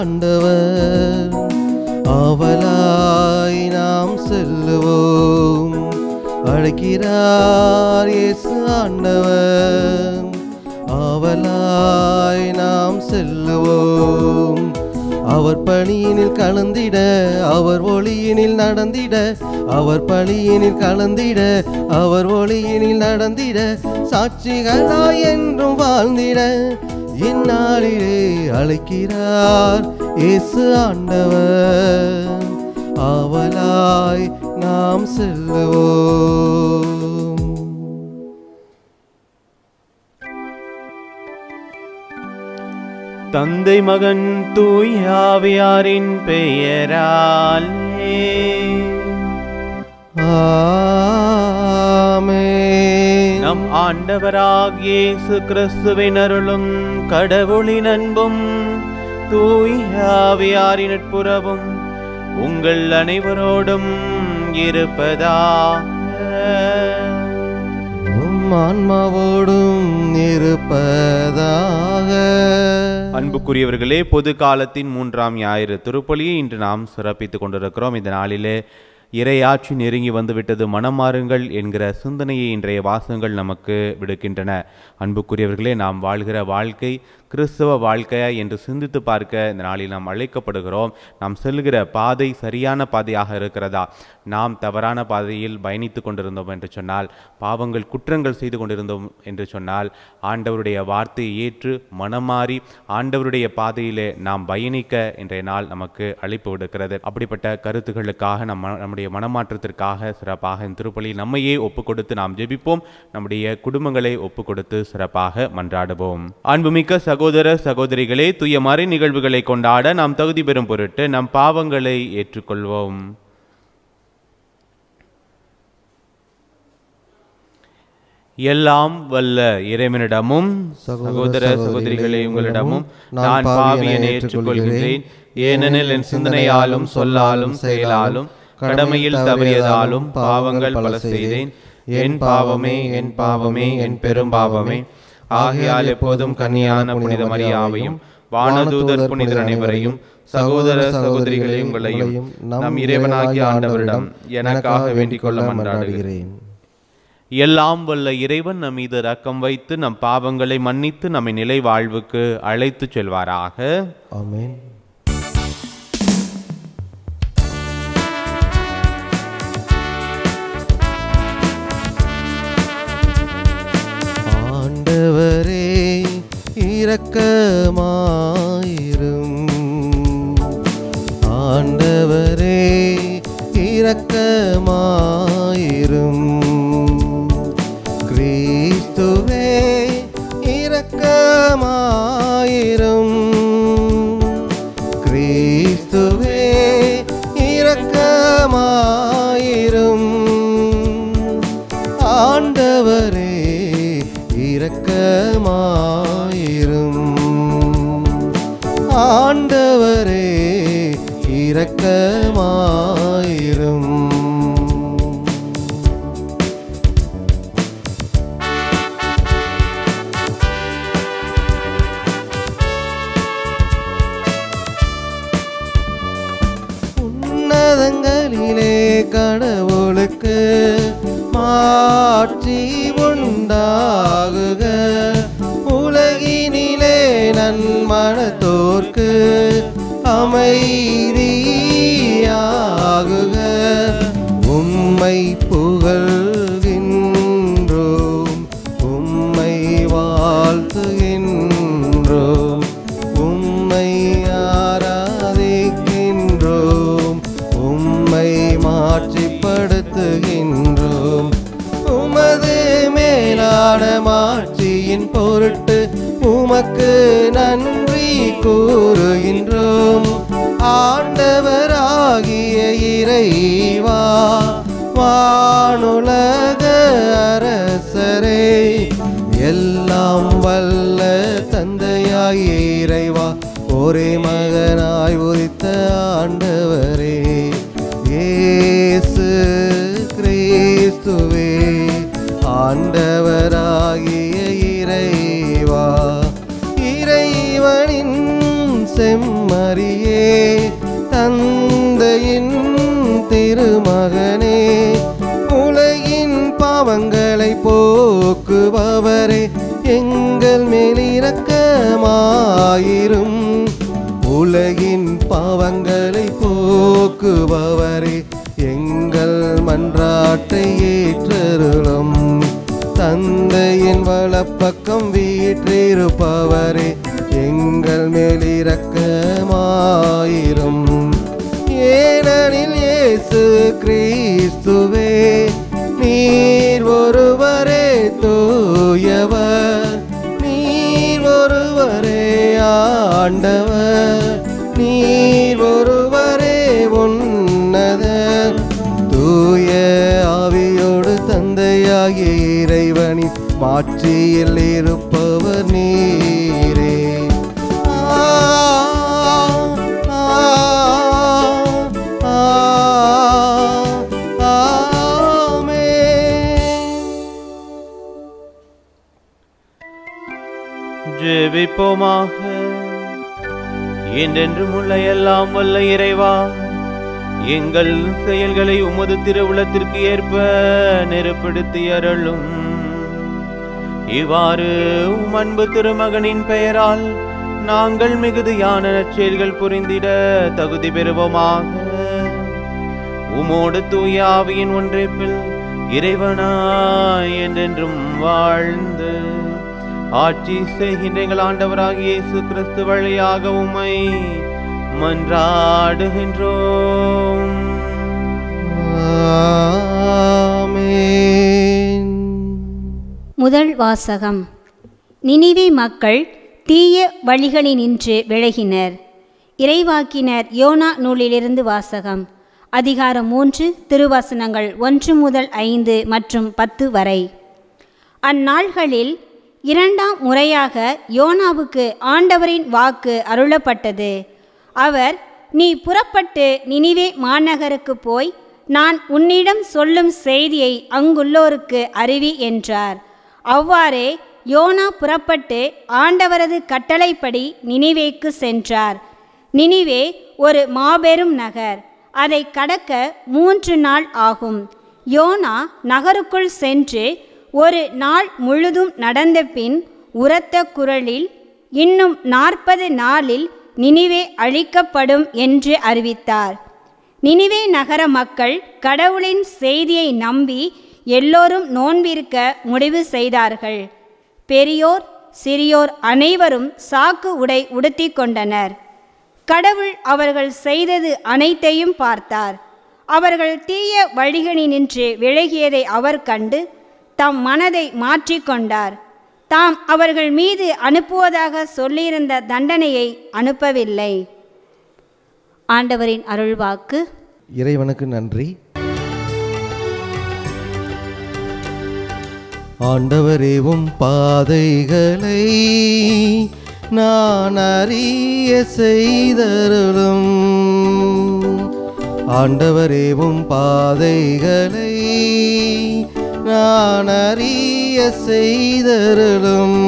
ஆண்டவர், ஆவலாய் நாம் செல்லுவோம். அழைக்கிறார் இயேசு ஆண்டவர், ஆவலாய் நாம் செல்லுவோம். அவர் பணியினில் கலந்திட, அவர் ஒளியினில் நடந்திட, அவர் பணியினில் கலந்திட, அவர் ஒளியினில் நடந்திட, சாட்சிகளாய் என்றும் வாழ்ந்திட இந்நாளிலே அழைக்கிறார் இயேசு ஆண்டவர், ஆவலாய் நாம் செல்லுவோம். தந்தை மகன் தூய ஆவியாரின் பெயராலே ஆமென். நம் ஆண்டவராகிய இயேசு கிறிஸ்துவின் அருளும் கடவுளின் அன்பும் தூய ஆவியாரின் நட்புறவும் உங்கள் அனைவரோடும் இருப்பதாக, ஆன்மாவோடும் இருப்பதாக. அன்புக்குரியவர்களே, பொது காலத்தின் 3ஆம் ஞாயிறு திருப்பலியை இன்று நாம் சிறப்பித்துக் கொண்டிருக்கிறோம். இந்த நாளிலே இறையாட்சி நெருங்கி வந்துவிட்டது, மனம் மாறுங்கள் என்கிற சிந்தனையை இன்றைய வாசகங்கள் நமக்கு விடுக்கின்றன. அன்புக்குரியவர்களே, நாம் வாழ்கிற வாழ்க்கை கிறிஸ்தவ வாழ்க்கையா என்று சிந்தித்து பார்க்க இந்த நாளில் நாம் அழைக்கப்படுகிறோம். நாம் செல்கிற பாதை சரியான பாதையாக இருக்கிறதா? நாம் தவறான பாதையில் பயணித்து கொண்டிருந்தோம் என்று சொன்னால், பாவங்கள் குற்றங்கள் செய்து கொண்டிருந்தோம் என்று சொன்னால், ஆண்டவருடைய வார்த்தையை ஏற்று மனமாறி ஆண்டவருடைய பாதையிலே நாம் பயணிக்க இன்றைய நாள் நமக்கு அழைப்பு விடுக்கிறது. அப்படிப்பட்ட கருத்துக்களுக்காக நம்முடைய மனமாற்றத்திற்காக சிறப்பாக இந்த திருப்பலியில் நம்மையே ஒப்பு கொடுத்து நாம் ஜெபிப்போம். நம்முடைய குடும்பங்களை ஒப்பு கொடுத்து சிறப்பாக மன்றாடுவோம். அன்புமிக்க சகோதர சகோதரிகளே, தூய மறை நிகழ்வுகளை கொண்டாட நாம் தகுதி பெறும் பொருட்டு நம் பாவங்களை ஏற்றுக்கொள்வோம். எல்லாம் வல்ல இறைவனிடமும் சகோதர சகோதரிகளே உங்களிடமும் நான் பாவியனை ஏற்றுக்கொள்கிறேன். ஏனெனில் என் சிந்தனையாலும் சொல்லாலும் செயலாலும் கடமையில் தவறியதாலும் பாவங்கள் பல செய்தேன். என் பாவமே, என் பாவமே, என் பெரும் பாவமே. ஆகையால் எப்போதும் கன்னியான புனித மரியாவையும் வானதூதர் புனிதர் அனைவரையும் சகோதர சகோதரிகளே உங்களையும் நம் இறைவனாகிய ஆண்டவரிடம் எனக்காக வேண்டிக் கொள்ள மன்றாடுகிறேன். எல்லாம் வல்ல இறைவன் நம் மீது இரக்கம் வைத்து நம் பாவங்களை மன்னித்து நம்மை நிலை வாழ்வுக்கு அழைத்து செல்வாராக. ஆமென். ஆண்டவரே இரக்கமாயிரும், ஆண்டவரே இரக்கமாயிரும், கிறிஸ்துவே இரக்கமாயிரும், கிறிஸ்துவே இரக்கமாயிரும், ஆண்டவரே இரக்கமாயிரும், ஆண்டவரே இரக்கமாயிரும். உன்னதங்களிலே கடவுளுக்கு மாட்சி உண்டாகுக, உலகினிலே நன்மனத்தோர்க்கு அமைதியாகுக. உம்மை புகழ்கின்றோம், உம்மை வாழ்த்துகின்றோம், உம்மை ஆராதிக்கின்றோம், உம்மை மாட்சிப்படுத்துகின்றோம். உமது மேலான மாட்சியின் பொருட்டு உமக்கு நன்றி கூறுகின்றோம். ஆண்டவராகிய இறைவா, வானுலக அரசரே, எல்லாம் வல்ல தந்தையாகிய இறைவா, ஒரே மகனாய் உதித்த ஆண்டவரே, இயேசு கிறிஸ்துவே, ஆண்டவராகிய இறைவா, இறைவனின் செம்மறியே, இருப்பவரே எங்கள் மேல் இரக்கமாயிரும். உலகின் பாவங்களை போக்குபவரே எங்கள் மன்றாட்டை ஏற்றருளும். தந்தையின் வலப்பக்கம் வீற்றிருப்பவரே எங்கள் மேல் இரக்கமாயிரும். ஏனெனில் இயேசு கிறிஸ்துவே நீர் ஒருவரே தூயவர், நீர் ஒருவரே ஆண்டவர், நீர் ஒருவரே உன்னதர். தூய ஆவியோடு தந்தையாகிய இறைவனின் மாட்சியில் இருப்பவர் நீரே. ஜெபிப்போமாக. என்றென்றும் உள்ள எல்லாம் வல்ல இறைவா, எங்கள் செயல்களை உமது திருவுளத்திற்கு ஏற்ப நெருப்படுத்தி அருளும். இவ்வாறு உம் அன்பு திருமகனின் பெயரால் நாங்கள் மிகுதியான நற்செயல்கள் புரிந்திட தகுதி பெறுவோமாக. உமோடு தூய ஆவியின் ஒன்றைப்பில் இறைவனாய் என்றென்றும் வாழ்ந்து ஆட்சி செய்கின்ற எங்கள் ஆண்டவராகிய இயேசு கிறிஸ்து வழியாக உம்மை மன்றாடுகின்றோம். ஆமென். முதல் வாசகம். நினிவே மக்கள் தீய வழிகளினின்று விலகினர். இறைவாக்கினர் யோனா நூலிலிருந்து வாசகம். அதிகாரம் 3, திருவசனங்கள் 1 முதல் 5 மற்றும் 10 வரை. அந்நாள்களில் 2ஆம் முறையாக யோனாவுக்கு ஆண்டவரின் வாக்கு அருளப்பட்டது. அவர், நீ புறப்பட்டு நினிவே மாநகருக்கு போய் நான் உன்னிடம் சொல்லும் செய்தியை அங்குள்ளோருக்கு அறிவி என்றார். அவ்வாறே யோனா புறப்பட்டு ஆண்டவரது கட்டளைப்படி நினிவேக்கு சென்றார். நினிவே ஒரு மாபெரும் நகர். அதை கடக்க 3 நாள் ஆகும். யோனா நகருக்குள் சென்று ஒரு நாள் முழுதும் நடந்த பின் உரத்த குரலில், இன்னும் 40 நாளில் நினிவே அழிக்கப்படும் என்று அறிவித்தார். நினிவே நகர மக்கள் கடவுளின் செய்தியை நம்பி எல்லோரும் நோன்பிருக்க முடிவு செய்தார்கள். பெரியோர் சிறியோர் அனைவரும் சாக்கு உடை உடுத்தி கொண்டனர். கடவுள் அவர்கள் செய்தது அனைத்தையும் பார்த்தார். அவர்கள் தீய வழிகளினின்று விலகியதை அவர் கண்டு தம் மனதை மாற்றிக்கொண்டார். தாம் அவர்கள் மீது அனுப்புவதாக சொல்லியிருந்த தண்டனையை அனுப்பவில்லை. ஆண்டவரின் அருள்வாக்கு. இறைவனுக்கு நன்றி. ஆண்டவரே, உம் பாதைகளை நான் அறிய செய்தருளும். ஆண்டவரே, உம் பாதைகளை நான் அறிய செய்தருளும்.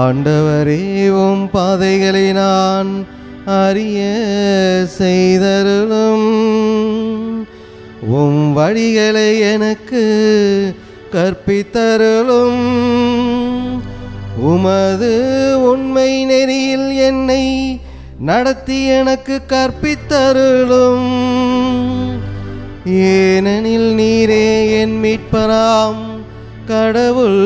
ஆண்டவரே, உம் பாதைகளை நான் அறிய செய்தருளும். உம் வழிகளை எனக்கு கற்பித்தருளும். உமது உண்மை நெறியில் என்னை நடத்தி எனக்கு கற்பித்தருளும். ஏனெனில் நீரே என் மீட்பராம் கடவுள்.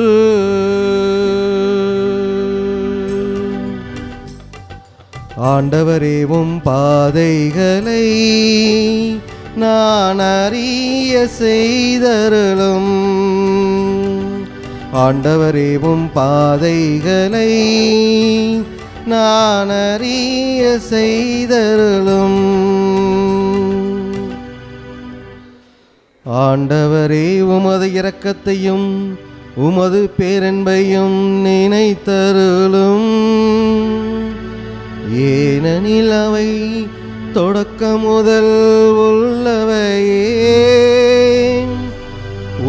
ஆண்டவரே, உம் பாதைகளை நான் அறிய செய்தருளும். ஆண்டவரே, உம் பாதைகளை நான் அறிய செய்தருளும். ஆண்டவரே, உமது இரக்கத்தையும் உமது பேரன்பையும் நினைத்தருளும். ஏனெனில் அவை தொடக்க முதல் உள்ளவையே.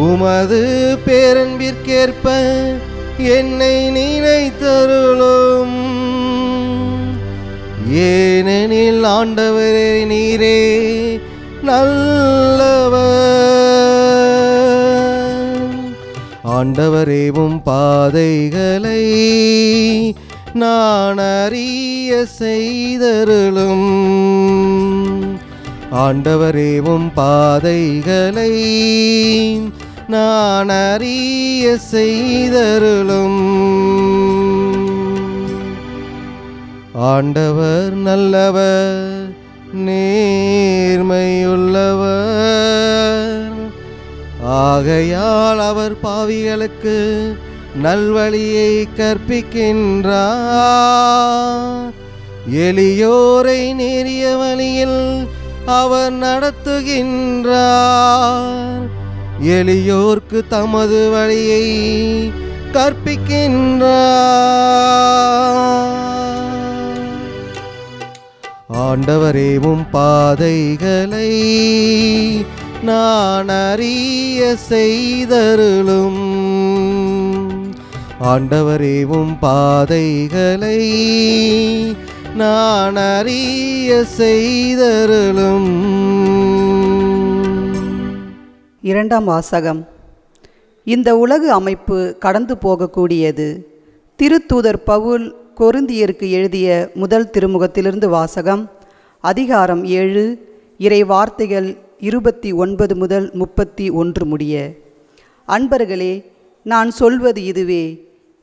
உமது பேரன்பிற்கேற்ப என்னை நினைத்தருளும். ஏனெனில் ஆண்டவரே, நீரே நல்லவர். ஆண்டவரேவும் பாதைகளை நான் அறிய செய்தருளும். ஆண்டவரேவும் பாதைகளை நான் அறிய செய்தருளும். ஆண்டவர் நல்லவர், நேர்மையுள்ளவர். ஆகையால் அவர் பாவிகளுக்கு நல்வழியை கற்பிக்கின்றார். எளியோரை நேரிய வழியில் அவர் நடத்துகின்றார். எளியோர்க்கு தமது வழியை கற்பிக்கின்றார். ஆண்டவரேவும் பாதைகளை நான் அறிய செய்தருளும். ஆண்டவரேவும் பாதைகளை நான் அறிய செய்தருளும். இரண்டாம் வாசகம். இந்த உலகு அமைப்பு கடந்து போகக்கூடியது. திருத்தூதர் பவுல் கொரிந்தியருக்கு எழுதிய முதல் திருமுகத்திலிருந்து வாசகம். அதிகாரம் 7, இறை வார்த்தைகள் 29 முதல் 31 முடிய. அன்பர்களே, நான் சொல்வது இதுவே: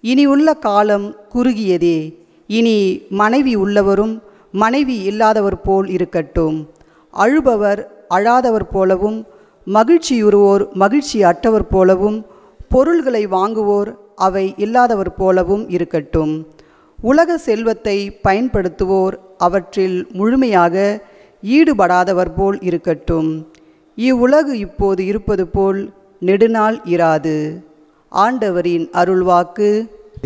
இனி உள்ள காலம் குறுகியதே. இனி மனைவி உள்ளவரும் மனைவி இல்லாதவர் போல் இருக்கட்டும். அழுபவர் அழாதவர் போலவும், மகிழ்ச்சியுறுவோர் மகிழ்ச்சி அற்றவர் போலவும், பொருள்களை வாங்குவோர் அவை இல்லாதவர் போலவும் இருக்கட்டும். உலக செல்வத்தை பயன்படுத்துவோர் அவற்றில் முழுமையாக ஈடுபடாதவர் போல் இருக்கட்டும். இவ்வுலகு இப்போது இருப்பது போல் நெடுநாள் இராது. ஆண்டவரின் அருள்வாக்கு.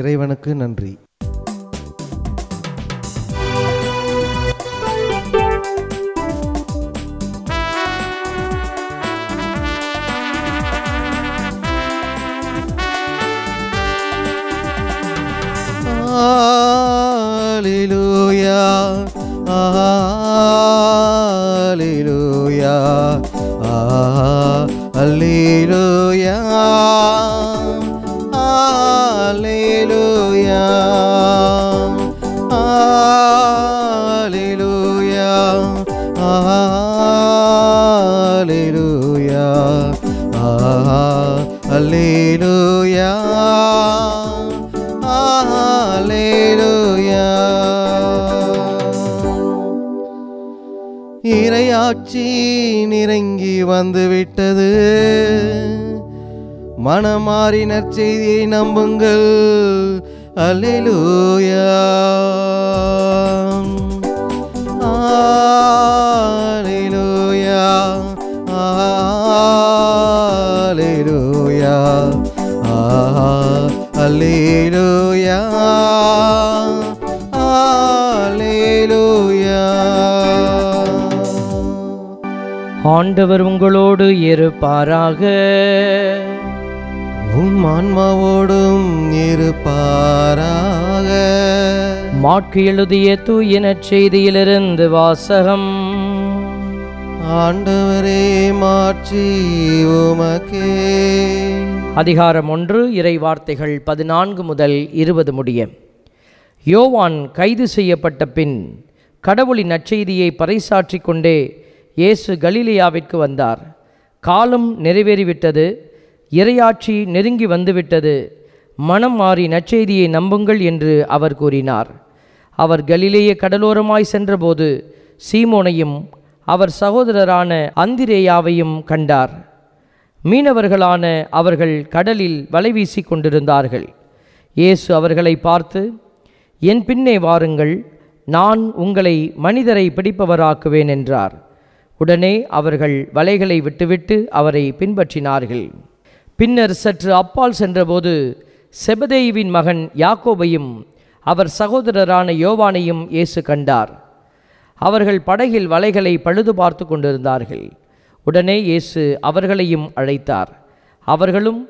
இறைவனுக்கு நன்றி. Alleluia, Alleluia, Alleluia, Alleluia, Alleluia, Alleluia, Alleluia. இறையாட்சி நிறங்கி வந்துவிட்டது. மனமாறி நற்செய்தியை நம்புங்கள். அல்லேலூயா, அல்லேலூயா, அல்லேலூயா, அல்லேலூயா, அல்லேலூயா. ஆண்டவர் உங்களோடு இருப்பாராக. உம் ஆன்மாவோடும் இருப்பாராக. மாற்கு எழுதிய தூய நற்செய்தியிலிருந்து வாசகம். ஆண்டவரே, மாட்சி உமக்கே. அதிகாரம் 1, இறை வார்த்தைகள் 14 முதல் 20 முடிய. யோவான் கைது செய்யப்பட்ட பின் கடவுளின் நற்செய்தியை பறைசாற்றிக் கொண்டே இயேசு கலிலேயாவிற்கு வந்தார். காலம் நிறைவேறிவிட்டது, இறையாட்சி நெருங்கி வந்துவிட்டது, மனம் மாறி நற்செய்தியை நம்புங்கள் என்று அவர் கூறினார். அவர் கலிலேய கடலோரமாய் சென்றபோது சீமோனையும் அவர் சகோதரரான அந்திரேயாவையும் கண்டார். மீனவர்களான அவர்கள் கடலில் வலை வீசி கொண்டிருந்தார்கள். இயேசு அவர்களை பார்த்து, என் பின்னே வாருங்கள், நான் உங்களை மனிதரை பிடிப்பவராக்குவேன் என்றார். உடனே அவர்கள் வலைகளை விட்டுவிட்டு அவரை பின்பற்றினார்கள். பின்னர் சற்று அப்பால் சென்றபோது செபதேயுவின் மகன் யாக்கோபையும் அவர் சகோதரரான யோவானையும் இயேசு கண்டார். அவர்கள் படகில் வலைகளை பழுது பார்த்து கொண்டிருந்தார்கள். உடனே இயேசு அவர்களையும் அழைத்தார். அவர்களும்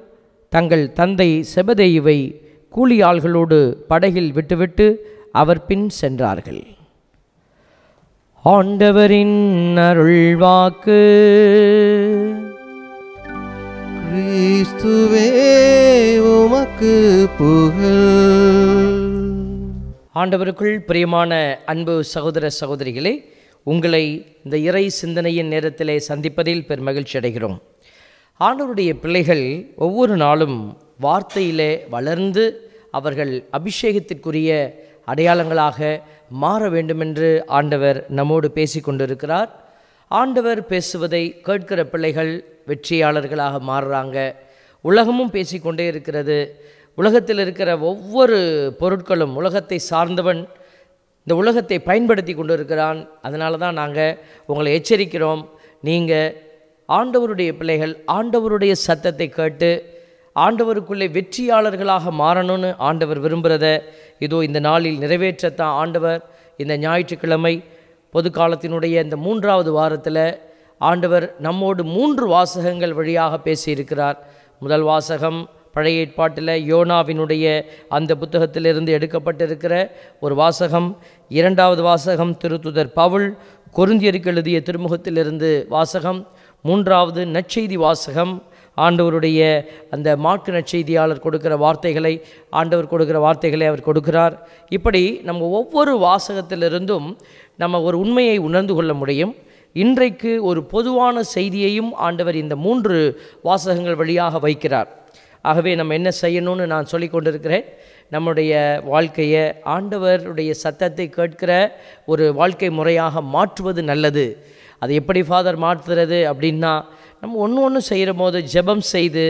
தங்கள் தந்தை செபதேயுவை கூலியாள்களோடு படகில் விட்டுவிட்டு அவர் பின் சென்றார்கள். ஆண்டவரின் அருள்வாக்கு. கிறிஸ்துவே உமக்கு புகழ். ஆண்டவருக்குள் பிரியமான அன்பு சகோதர சகோதரிகளே, உங்களை இந்த இறை சிந்தனையின் நேரத்திலே சந்திப்பதில் பெருமகிழ்ச்சி அடைகிறோம். ஆண்டவருடைய பிள்ளைகள் ஒவ்வொரு நாளும் வார்த்தையிலே வளர்ந்து அவர்கள் அபிஷேகத்திற்குரிய அடையாளங்களாக மாற வேண்டுமென்று ஆண்டவர் நம்மோடு பேசி கொண்டிருக்கிறார். ஆண்டவர் பேசுவதை கேட்கிற பிள்ளைகள் வெற்றியாளர்களாக மாறுறாங்க. உலகமும் பேசிக்கொண்டே இருக்கிறது. உலகத்தில் இருக்கிற ஒவ்வொரு பொருட்களும் உலகத்தை சார்ந்தவன் இந்த உலகத்தை பயன்படுத்தி கொண்டு இருக்கிறான். அதனால தான் நாங்கள் உங்களை எச்சரிக்கிறோம். நீங்கள் ஆண்டவருடைய பிள்ளைகள் ஆண்டவருடைய சத்தத்தை கேட்டு ஆண்டவருக்குள்ளே வெற்றியாளர்களாக மாறணும்னு ஆண்டவர் விரும்புகிறத இதோ இந்த நாளில் நிறைவேற்றத்தான் ஆண்டவர் இந்த ஞாயிற்றுக்கிழமை பொது காலத்தினுடைய இந்த 3வது வாரத்தில் ஆண்டவர் நம்மோடு 3 வாசகங்கள் வழியாக பேசியிருக்கிறார். முதல் வாசகம் பழைய ஏற்பாட்டில் யோனாவினுடைய அந்த புத்தகத்திலிருந்து எடுக்கப்பட்டிருக்கிற ஒரு வாசகம். 2வது வாசகம் திருத்துதர் பவுல் கொரிந்தியருக்கு எழுதிய திருமுகத்திலிருந்து வாசகம். 3வது நற்செய்தி வாசகம். ஆண்டவருடைய அந்த மாற்கு நற்செய்தியாளர் கொடுக்கிற வார்த்தைகளை ஆண்டவர் கொடுக்கிற வார்த்தைகளை அவர் கொடுக்கிறார். இப்படி நம்ம ஒவ்வொரு வாசகத்திலிருந்தும் நம்ம ஒரு உண்மையை உணர்ந்து கொள்ள முடியும். இன்றைக்கு ஒரு பொதுவான செய்தியையும் ஆண்டவர் இந்த 3 வாசகங்கள் வழியாக வைக்கிறார். ஆகவே நம்ம என்ன செய்யணும்னு நான் சொல்லி கொண்டிருக்கிறேன். நம்முடைய வாழ்க்கையை ஆண்டவருடைய சத்தத்தை கேட்கிற ஒரு வாழ்க்கை முறையாக மாற்றுவது நல்லது. அது எப்படி ஃபாதர் மாற்றுறது அப்படின்னா, நம்ம ஒன்று செய்கிற போது ஜெபம் செய்து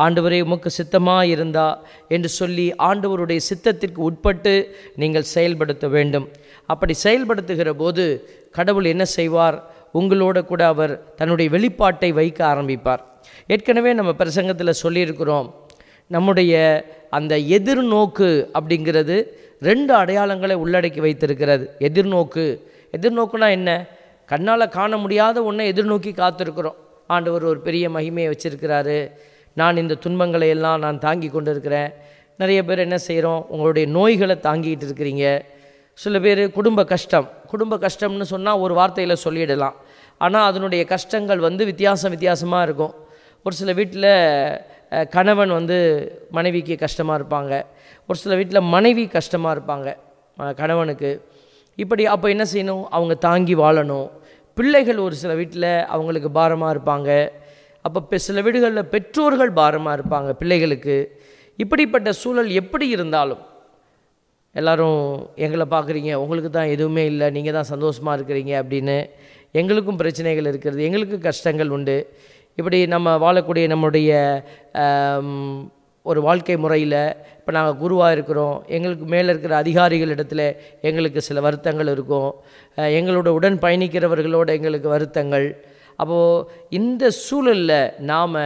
ஆண்டவரே உமக்கு சித்தமாக இருந்தா என்று சொல்லி ஆண்டவருடைய சித்தத்திற்கு உட்பட்டு நீங்கள் செயல்படுத்த வேண்டும். அப்படி செயல்படுத்துகிற போது கடவுள் என்ன செய்வார்? உங்களோட கூட அவர் தன்னுடைய வெளிப்பாட்டை வைக்க ஆரம்பிப்பார். ஏற்கனவே நம்ம பிரசங்கத்தில் சொல்லியிருக்கிறோம், நம்முடைய அந்த எதிர்நோக்கு அப்படிங்கிறது 2 அடையாளங்களை உள்ளடக்கி வைத்திருக்கிறது. எதிர்நோக்குனா என்ன? கண்ணால் காண முடியாத ஒன்றை எதிர்நோக்கி காத்திருக்கிறோம். ஆண்டவர் ஒரு பெரிய மகிமையை வச்சுருக்கிறாரு, நான் இந்த துன்பங்களை எல்லாம் நான் தாங்கி கொண்டு இருக்கிறேன். நிறைய பேர் என்ன செய்கிறோம்? உங்களுடைய நோய்களை தாங்கிட்டு இருக்கிறீங்க. சில பேர் குடும்ப கஷ்டம்னு சொன்னால் ஒரு வார்த்தையில் சொல்லிடலாம். ஆனால் அதனுடைய கஷ்டங்கள் வித்தியாசமாக இருக்கும். ஒரு சில வீட்டில் கணவன் மனைவிக்கு கஷ்டமாக இருப்பாங்க. ஒரு சில வீட்டில் மனைவி கஷ்டமாக இருப்பாங்க கணவனுக்கு. இப்படி அப்போ என்ன செய்யணும்? அவங்க தாங்கி வாழணும். பிள்ளைகள் ஒரு சில வீட்டில் அவங்களுக்கு பாரமாக இருப்பாங்க. அப்போ சில வீடுகளில் பெற்றோர்கள் பாரமாக இருப்பாங்க பிள்ளைகளுக்கு. இப்படிப்பட்ட சூழல் எப்படி இருந்தாலும் எல்லோரும் எங்களை பார்க்குறீங்க, உங்களுக்கு தான் எதுவுமே இல்லை, நீங்கள் தான் சந்தோஷமாக இருக்கிறீங்க அப்படின்னு. எங்களுக்கும் பிரச்சனைகள் இருக்கிறது, எங்களுக்கு கஷ்டங்கள் உண்டு. இப்படி நம்ம வாழக்கூடிய நம்முடைய ஒரு வாழ்க்கை முறையில் இப்போ நாங்கள் குருவாக இருக்கிறோம், எங்களுக்கு மேலே இருக்கிற அதிகாரிகளிடத்தில் எங்களுக்கு சில வருத்தங்கள் இருக்கும், எங்களோட உடன் பயணிக்கிறவர்களோட எங்களுக்கு வருத்தங்கள். அப்போது இந்த சூழலில் நாம்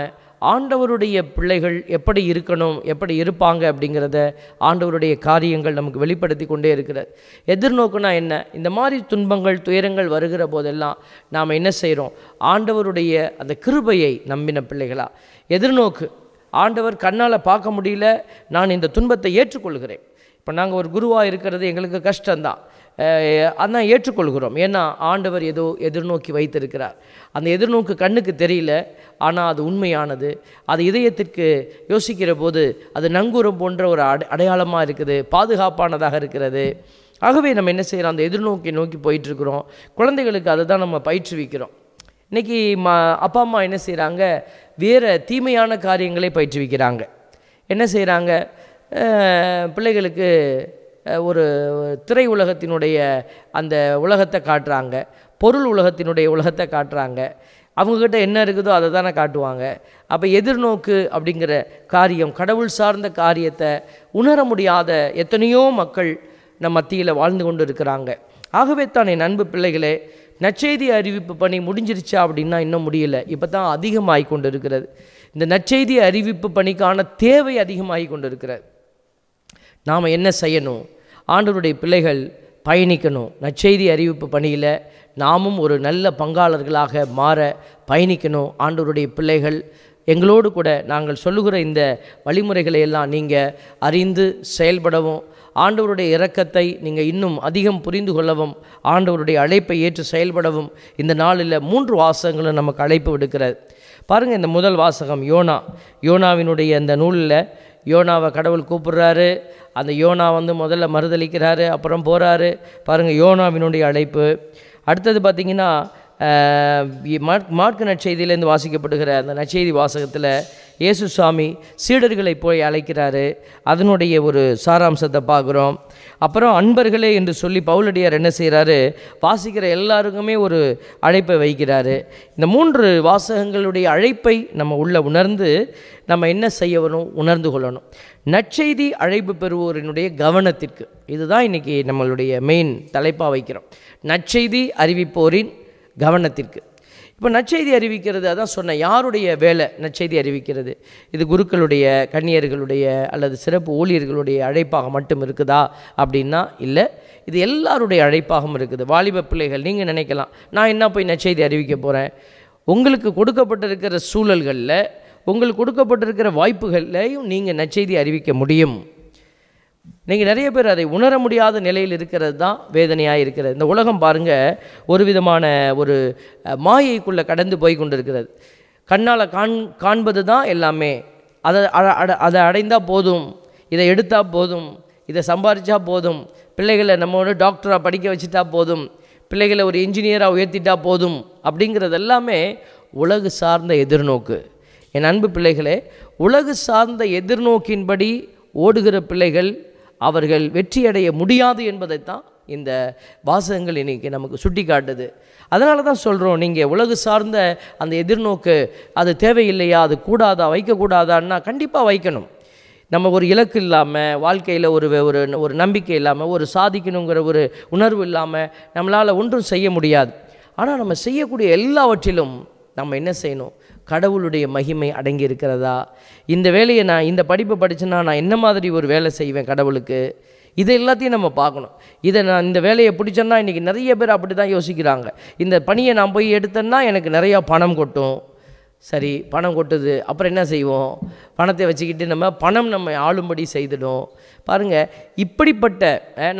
ஆண்டவருடைய பிள்ளைகள் எப்படி இருக்கணும், எப்படி இருப்பாங்க அப்படிங்கிறத ஆண்டவருடைய காரியங்கள் நமக்கு வெளிப்படுத்தி கொண்டே இருக்கிறது. எதிர்நோக்குனா என்ன? இந்த மாதிரி துன்பங்கள் துயரங்கள் வருகிற போதெல்லாம் நாம் என்ன செய்கிறோம்? ஆண்டவருடைய அந்த கிருபையை நம்பின பிள்ளைகளா. எதிர்நோக்கு, ஆண்டவர் கண்ணால் பார்க்க முடியல, நான் இந்த துன்பத்தை ஏற்றுக்கொள்கிறேன். இப்போ நாங்கள் ஒரு குருவாக இருக்கிறது எங்களுக்கு கஷ்டம்தான், அதான் ஏற்றுக்கொள்கிறோம். ஏன்னா ஆண்டவர் ஏதோ எதிர்நோக்கி வைத்திருக்கிறார். அந்த எதிர்நோக்கு கண்ணுக்கு தெரியல, ஆனால் அது உண்மையானது. அது இதயத்திற்கு யோசிக்கிற போது அது நங்கூரம் போன்ற ஒரு அடையாளமாக இருக்குது, பாதுகாப்பானதாக இருக்கிறது. ஆகவே நம்ம என்ன செய்கிறோம்? அந்த எதிர்நோக்கி நோக்கி போயிட்டுருக்குறோம். குழந்தைகளுக்கு அதை தான் நம்ம பயிற்றுவிக்கிறோம். இன்றைக்கி அப்பா அம்மா என்ன செய்கிறாங்க? வேறு தீமையான காரியங்களை பயிற்றுவிக்கிறாங்க. என்ன செய்கிறாங்க? பிள்ளைகளுக்கு ஒரு திரை உலகத்தினுடைய அந்த உலகத்தை காட்டுறாங்க, பொருள் உலகத்தினுடைய உலகத்தை காட்டுறாங்க. அவங்கக்கிட்ட என்ன இருக்குதோ அதை தானே காட்டுவாங்க. அப்போ எதிர்நோக்கு அப்படிங்கிற காரியம், கடவுள் சார்ந்த காரியத்தை உணர முடியாத எத்தனையோ மக்கள் நம் மத்தியில் வாழ்ந்து கொண்டு இருக்கிறாங்க. ஆகவே தான் என் அன்பு பிள்ளைகளே, நற்செய்தி அறிவிப்பு பணி முடிஞ்சிருச்சா அப்படின்னா இன்னும் முடியலை. இப்போ தான் அதிகமாகி கொண்டு இருக்கிறது. இந்த நற்செய்தி அறிவிப்பு பணிக்கான தேவை அதிகமாகி கொண்டு இருக்கிறது. நாம் என்ன செய்யணும்? ஆண்டவருடைய பிள்ளைகள் பயணிக்கணும். நற்செய்தி அறிவிப்பு பணியில் நாமும் ஒரு நல்ல பங்காளர்களாக மாற பயணிக்கணும். ஆண்டவருடைய பிள்ளைகள் எங்களோடு கூட நாங்கள் சொல்லுகிற இந்த வழிமுறைகளை எல்லாம் நீங்கள் அறிந்து செயல்படவும், ஆண்டவருடைய இரக்கத்தை நீங்கள் இன்னும் அதிகம் புரிந்து கொள்ளவும், ஆண்டவருடைய அழைப்பை ஏற்று செயல்படவும் இந்த நாளில் 3 வாசகங்களும் நமக்கு அழைப்பு விடுக்கிறது. பாருங்கள், இந்த முதல் வாசகம் யோனாவினுடைய அந்த நூலில் யோனாவை கடவுள் கூப்பிடுறாரு. அந்த யோனா முதல்ல மறுதளிக்கிறாரு, அப்புறம் போகிறாரு. பாருங்கள், யோனாவினுடைய அழைப்பு. அடுத்தது பார்த்திங்கன்னா மாற்கு நற்செய்தியிலேருந்து வாசிக்கப்படுகிற அந்த நற்செய்தி வாசகத்தில் இயேசு சுவாமி சீடர்களை போய் அழைக்கிறாரு. அதனுடைய ஒரு சாராம்சத்தை பார்க்குறோம். அப்புறம் அன்பர்களே என்று சொல்லி பவுலடியார் என்ன செய்கிறாரு, வாசிக்கிற எல்லாருக்குமே ஒரு அழைப்பை வைக்கிறாரு. இந்த 3 வாசகங்களுடைய அழைப்பை நம்ம உள்ள உணர்ந்து நம்ம என்ன செய்யணும், உணர்ந்து கொள்ளணும். நற்செய்தி அழைப்பு பெறுவோரினுடைய கவனத்திற்கு, இதுதான் இன்றைக்கி நம்மளுடைய மெயின் தலைப்பாக வைக்கிறோம். நற்செய்தி அறிவிப்போரின் கவனத்திற்கு. இப்போ நற்செய்தி அறிவிக்கிறது, அதான் சொன்னேன், யாருடைய வேலை நற்செய்தி அறிவிக்கிறது? இது குருக்களுடைய, கன்னியர்களுடைய அல்லது சிறப்பு ஊழியர்களுடைய அழைப்பாக மட்டும் இருக்குதா அப்படின்னா இல்லை, இது எல்லாருடைய அழைப்பாகவும் இருக்குது. வாலிப பிள்ளைகள், நீங்கள் நினைக்கலாம், நான் என்ன போய் நற்செய்தி அறிவிக்க போகிறேன்? உங்களுக்கு கொடுக்கப்பட்டிருக்கிற சூழல்களில், உங்களுக்கு கொடுக்கப்பட்டிருக்கிற வாய்ப்புகள்லையும் நீங்கள் நற்செய்தி அறிவிக்க முடியும். நீங்கள் நிறைய பேர் அதை உணர முடியாத நிலையில் இருக்கிறது தான் வேதனையாக இருக்கிறது. இந்த உலகம் பாருங்கள், ஒரு விதமான ஒரு மாயைக்குள்ளே கடந்து போய் கொண்டு இருக்கிறது. கண்ணால் காண்பது தான் எல்லாமே. அதை அடைந்தால் போதும், இதை எடுத்தால் போதும், இதை சம்பாதிச்சா போதும், பிள்ளைகளை நம்மளோட டாக்டராக படிக்க வச்சுட்டா போதும், பிள்ளைகளை ஒரு இன்ஜினியராக உயர்த்திட்டா போதும் அப்படிங்கிறது எல்லாமே உலகு சார்ந்த எதிர்நோக்கு. என் அன்பு பிள்ளைகளே, உலகு சார்ந்த எதிர்நோக்கின்படி ஓடுகிற பிள்ளைகள் அவர்கள் வெற்றியடைய முடியாது என்பதைத்தான் இந்த வாசகங்கள் இன்றைக்கி நமக்கு சுட்டி காட்டுது. அதனால தான் சொல்கிறோம், நீங்கள் உலகு சார்ந்த அந்த எதிர்நோக்கு அது தேவையில்லையா, அது கூடாதா, வைக்கக்கூடாதான்னா கண்டிப்பாக வைக்கணும். நம்ம ஒரு இலக்கு இல்லாமல், வாழ்க்கையில் ஒரு நம்பிக்கை இல்லாமல், ஒரு சாதிக்கணுங்கிற ஒரு உணர்வு இல்லாமல் நம்மளால் ஒன்றும் செய்ய முடியாது. ஆனால் நம்ம செய்யக்கூடிய எல்லாவற்றிலும் நம்ம என்ன செய்யணும், கடவுளுடைய மகிமை அடங்கி இருக்கிறதா? இந்த வேலையை நான், இந்த படிப்பை படித்தேன்னா நான் என்ன மாதிரி ஒரு வேலை செய்வேன் கடவுளுக்கு? இதை எல்லாத்தையும் நம்ம பார்க்கணும். நான் இந்த வேலையை பிடிச்சேன்னா, இன்றைக்கி நிறைய பேர் அப்படி தான் யோசிக்கிறாங்க. இந்த பணியை நான் போய் எடுத்தேன்னா எனக்கு நிறையா பணம் கொட்டும். சரி, பணம் கொட்டுது, அப்புறம் என்ன செய்வோம்? பணத்தை வச்சுக்கிட்டு நம்ம ஆளும்படி செய்துடும். பாருங்கள், இப்படிப்பட்ட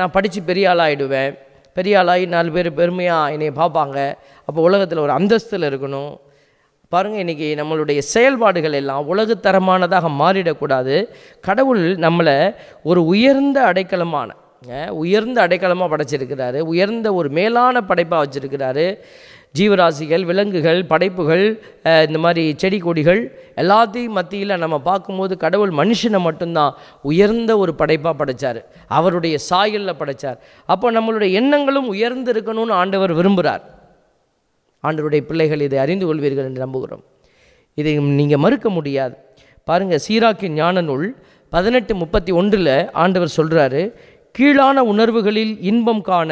நான் படித்து பெரிய ஆளாகிடுவேன், பெரிய ஆளாகி 4 பேர் பெருமையாக என்னை பார்ப்பாங்க, அப்போ உலகத்தில் ஒரு அந்தஸ்தில் இருக்கணும். பாருங்கள், இன்றைக்கி நம்மளுடைய செயல்பாடுகள் எல்லாம் உலகத்தரமானதாக மாறிடக்கூடாது. கடவுள் நம்மளை ஒரு உயர்ந்த அடைக்கலமாக படைச்சிருக்கிறாரு. உயர்ந்த ஒரு மேலான படைப்பாக வச்சுருக்கிறாரு. ஜீவராசிகள், விலங்குகள், படைப்புகள், இந்த மாதிரி செடி கொடிகள் எல்லாத்தையும் மத்தியில் நம்ம பார்க்கும்போது கடவுள் மனுஷனை மட்டும்தான் உயர்ந்த ஒரு படைப்பாக படைத்தார். அவருடைய சாயலில் படைத்தார். அப்போ நம்மளுடைய எண்ணங்களும் உயர்ந்து இருக்கணும்னு ஆண்டவர் விரும்புகிறார். ஆண்டவருடைய பிள்ளைகள் இதை அறிந்து கொள்வீர்கள் என்று நம்புகிறோம். இதை நீங்கள் மறுக்க முடியாது. பாருங்கள், சீராக்கின் ஞான நூல் 18:31 ஆண்டவர் சொல்கிறாரு, கீழான உணர்வுகளில் இன்பம் காண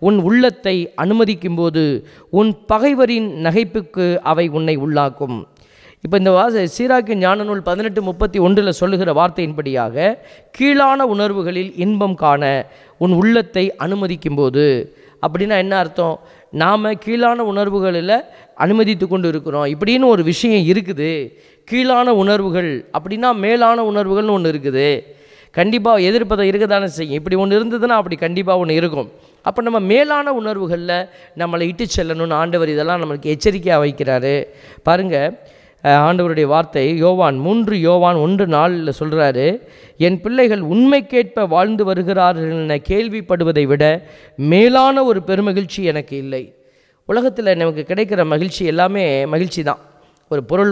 உன் உள்ளத்தை அனுமதிக்கும்போது உன் பகைவரின் நகைப்புக்கு அவை உன்னை உள்ளாக்கும். இப்போ இந்த சீராக்கின் ஞான நூல் 18:31 சொல்லுகிற வார்த்தையின்படியாக, கீழான உணர்வுகளில் இன்பம் காண உன் உள்ளத்தை அனுமதிக்கும்போது அப்படின்னா என்ன அர்த்தம்? நாம் கீழான உணர்வுகளில் அனுமதித்து கொண்டு இருக்கிறோம். இப்படின்னு ஒரு விஷயம் இருக்குது. கீழான உணர்வுகள் அப்படின்னா மேலான உணர்வுகள்னு ஒன்று இருக்குது. கண்டிப்பாக எதிர்ப்பதை இருக்க தானே செய்யும். இப்படி ஒன்று இருந்ததுன்னா அப்படி கண்டிப்பாக ஒன்று இருக்கும். அப்போ நம்ம மேலான உணர்வுகளில் நம்மளை இட்டு செல்லணும்னு ஆண்டவர் இதெல்லாம் நம்மளுக்கு எச்சரிக்கையாக வைக்கிறாரு. பாருங்கள், ஆண்டவருடைய வார்த்தை 3 யோவான் 1:4 சொல்கிறாரு, என் பிள்ளைகள் உண்மைக்கேற்ப வாழ்ந்து வருகிறார்கள் என கேள்விப்படுவதை விட மேலான ஒரு பெருமகிழ்ச்சி எனக்கு இல்லை. உலகத்தில் நமக்கு கிடைக்கிற மகிழ்ச்சி எல்லாமே மகிழ்ச்சி தான். ஒரு பொருள்,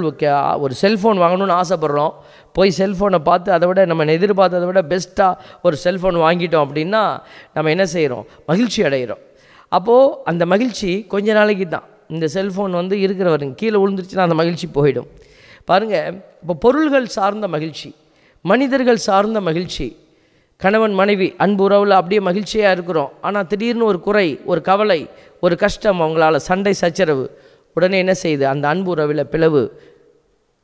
ஒரு செல்ஃபோன் வாங்கணும்னு ஆசைப்பட்றோம், போய் செல்ஃபோனை பார்த்து அதை விட நம்ம எதிர்பார்த்ததை விட பெஸ்ட்டாக ஒரு செல்ஃபோன் வாங்கிட்டோம் அப்படின்னா நம்ம என்ன செய்கிறோம்? மகிழ்ச்சி அடைகிறோம். அப்போது அந்த மகிழ்ச்சி கொஞ்ச நாளைக்கு தான். இந்த செல்ஃபோன் இருக்கிறவருங்க கீழே விழுந்துருச்சுன்னா அந்த மகிழ்ச்சி போயிடும். பாருங்கள், இப்போ பொருள்கள் சார்ந்த மகிழ்ச்சி, மனிதர்கள் சார்ந்த மகிழ்ச்சி, கணவன் மனைவி அன்பு உறவில் அப்படியே மகிழ்ச்சியாக இருக்கிறோம். ஆனால் திடீர்னு ஒரு குறை, ஒரு கவலை, ஒரு கஷ்டம், அவங்களால சண்டை சச்சரவு, உடனே என்ன செய்யுது? அந்த அன்பு உறவில் பிளவு,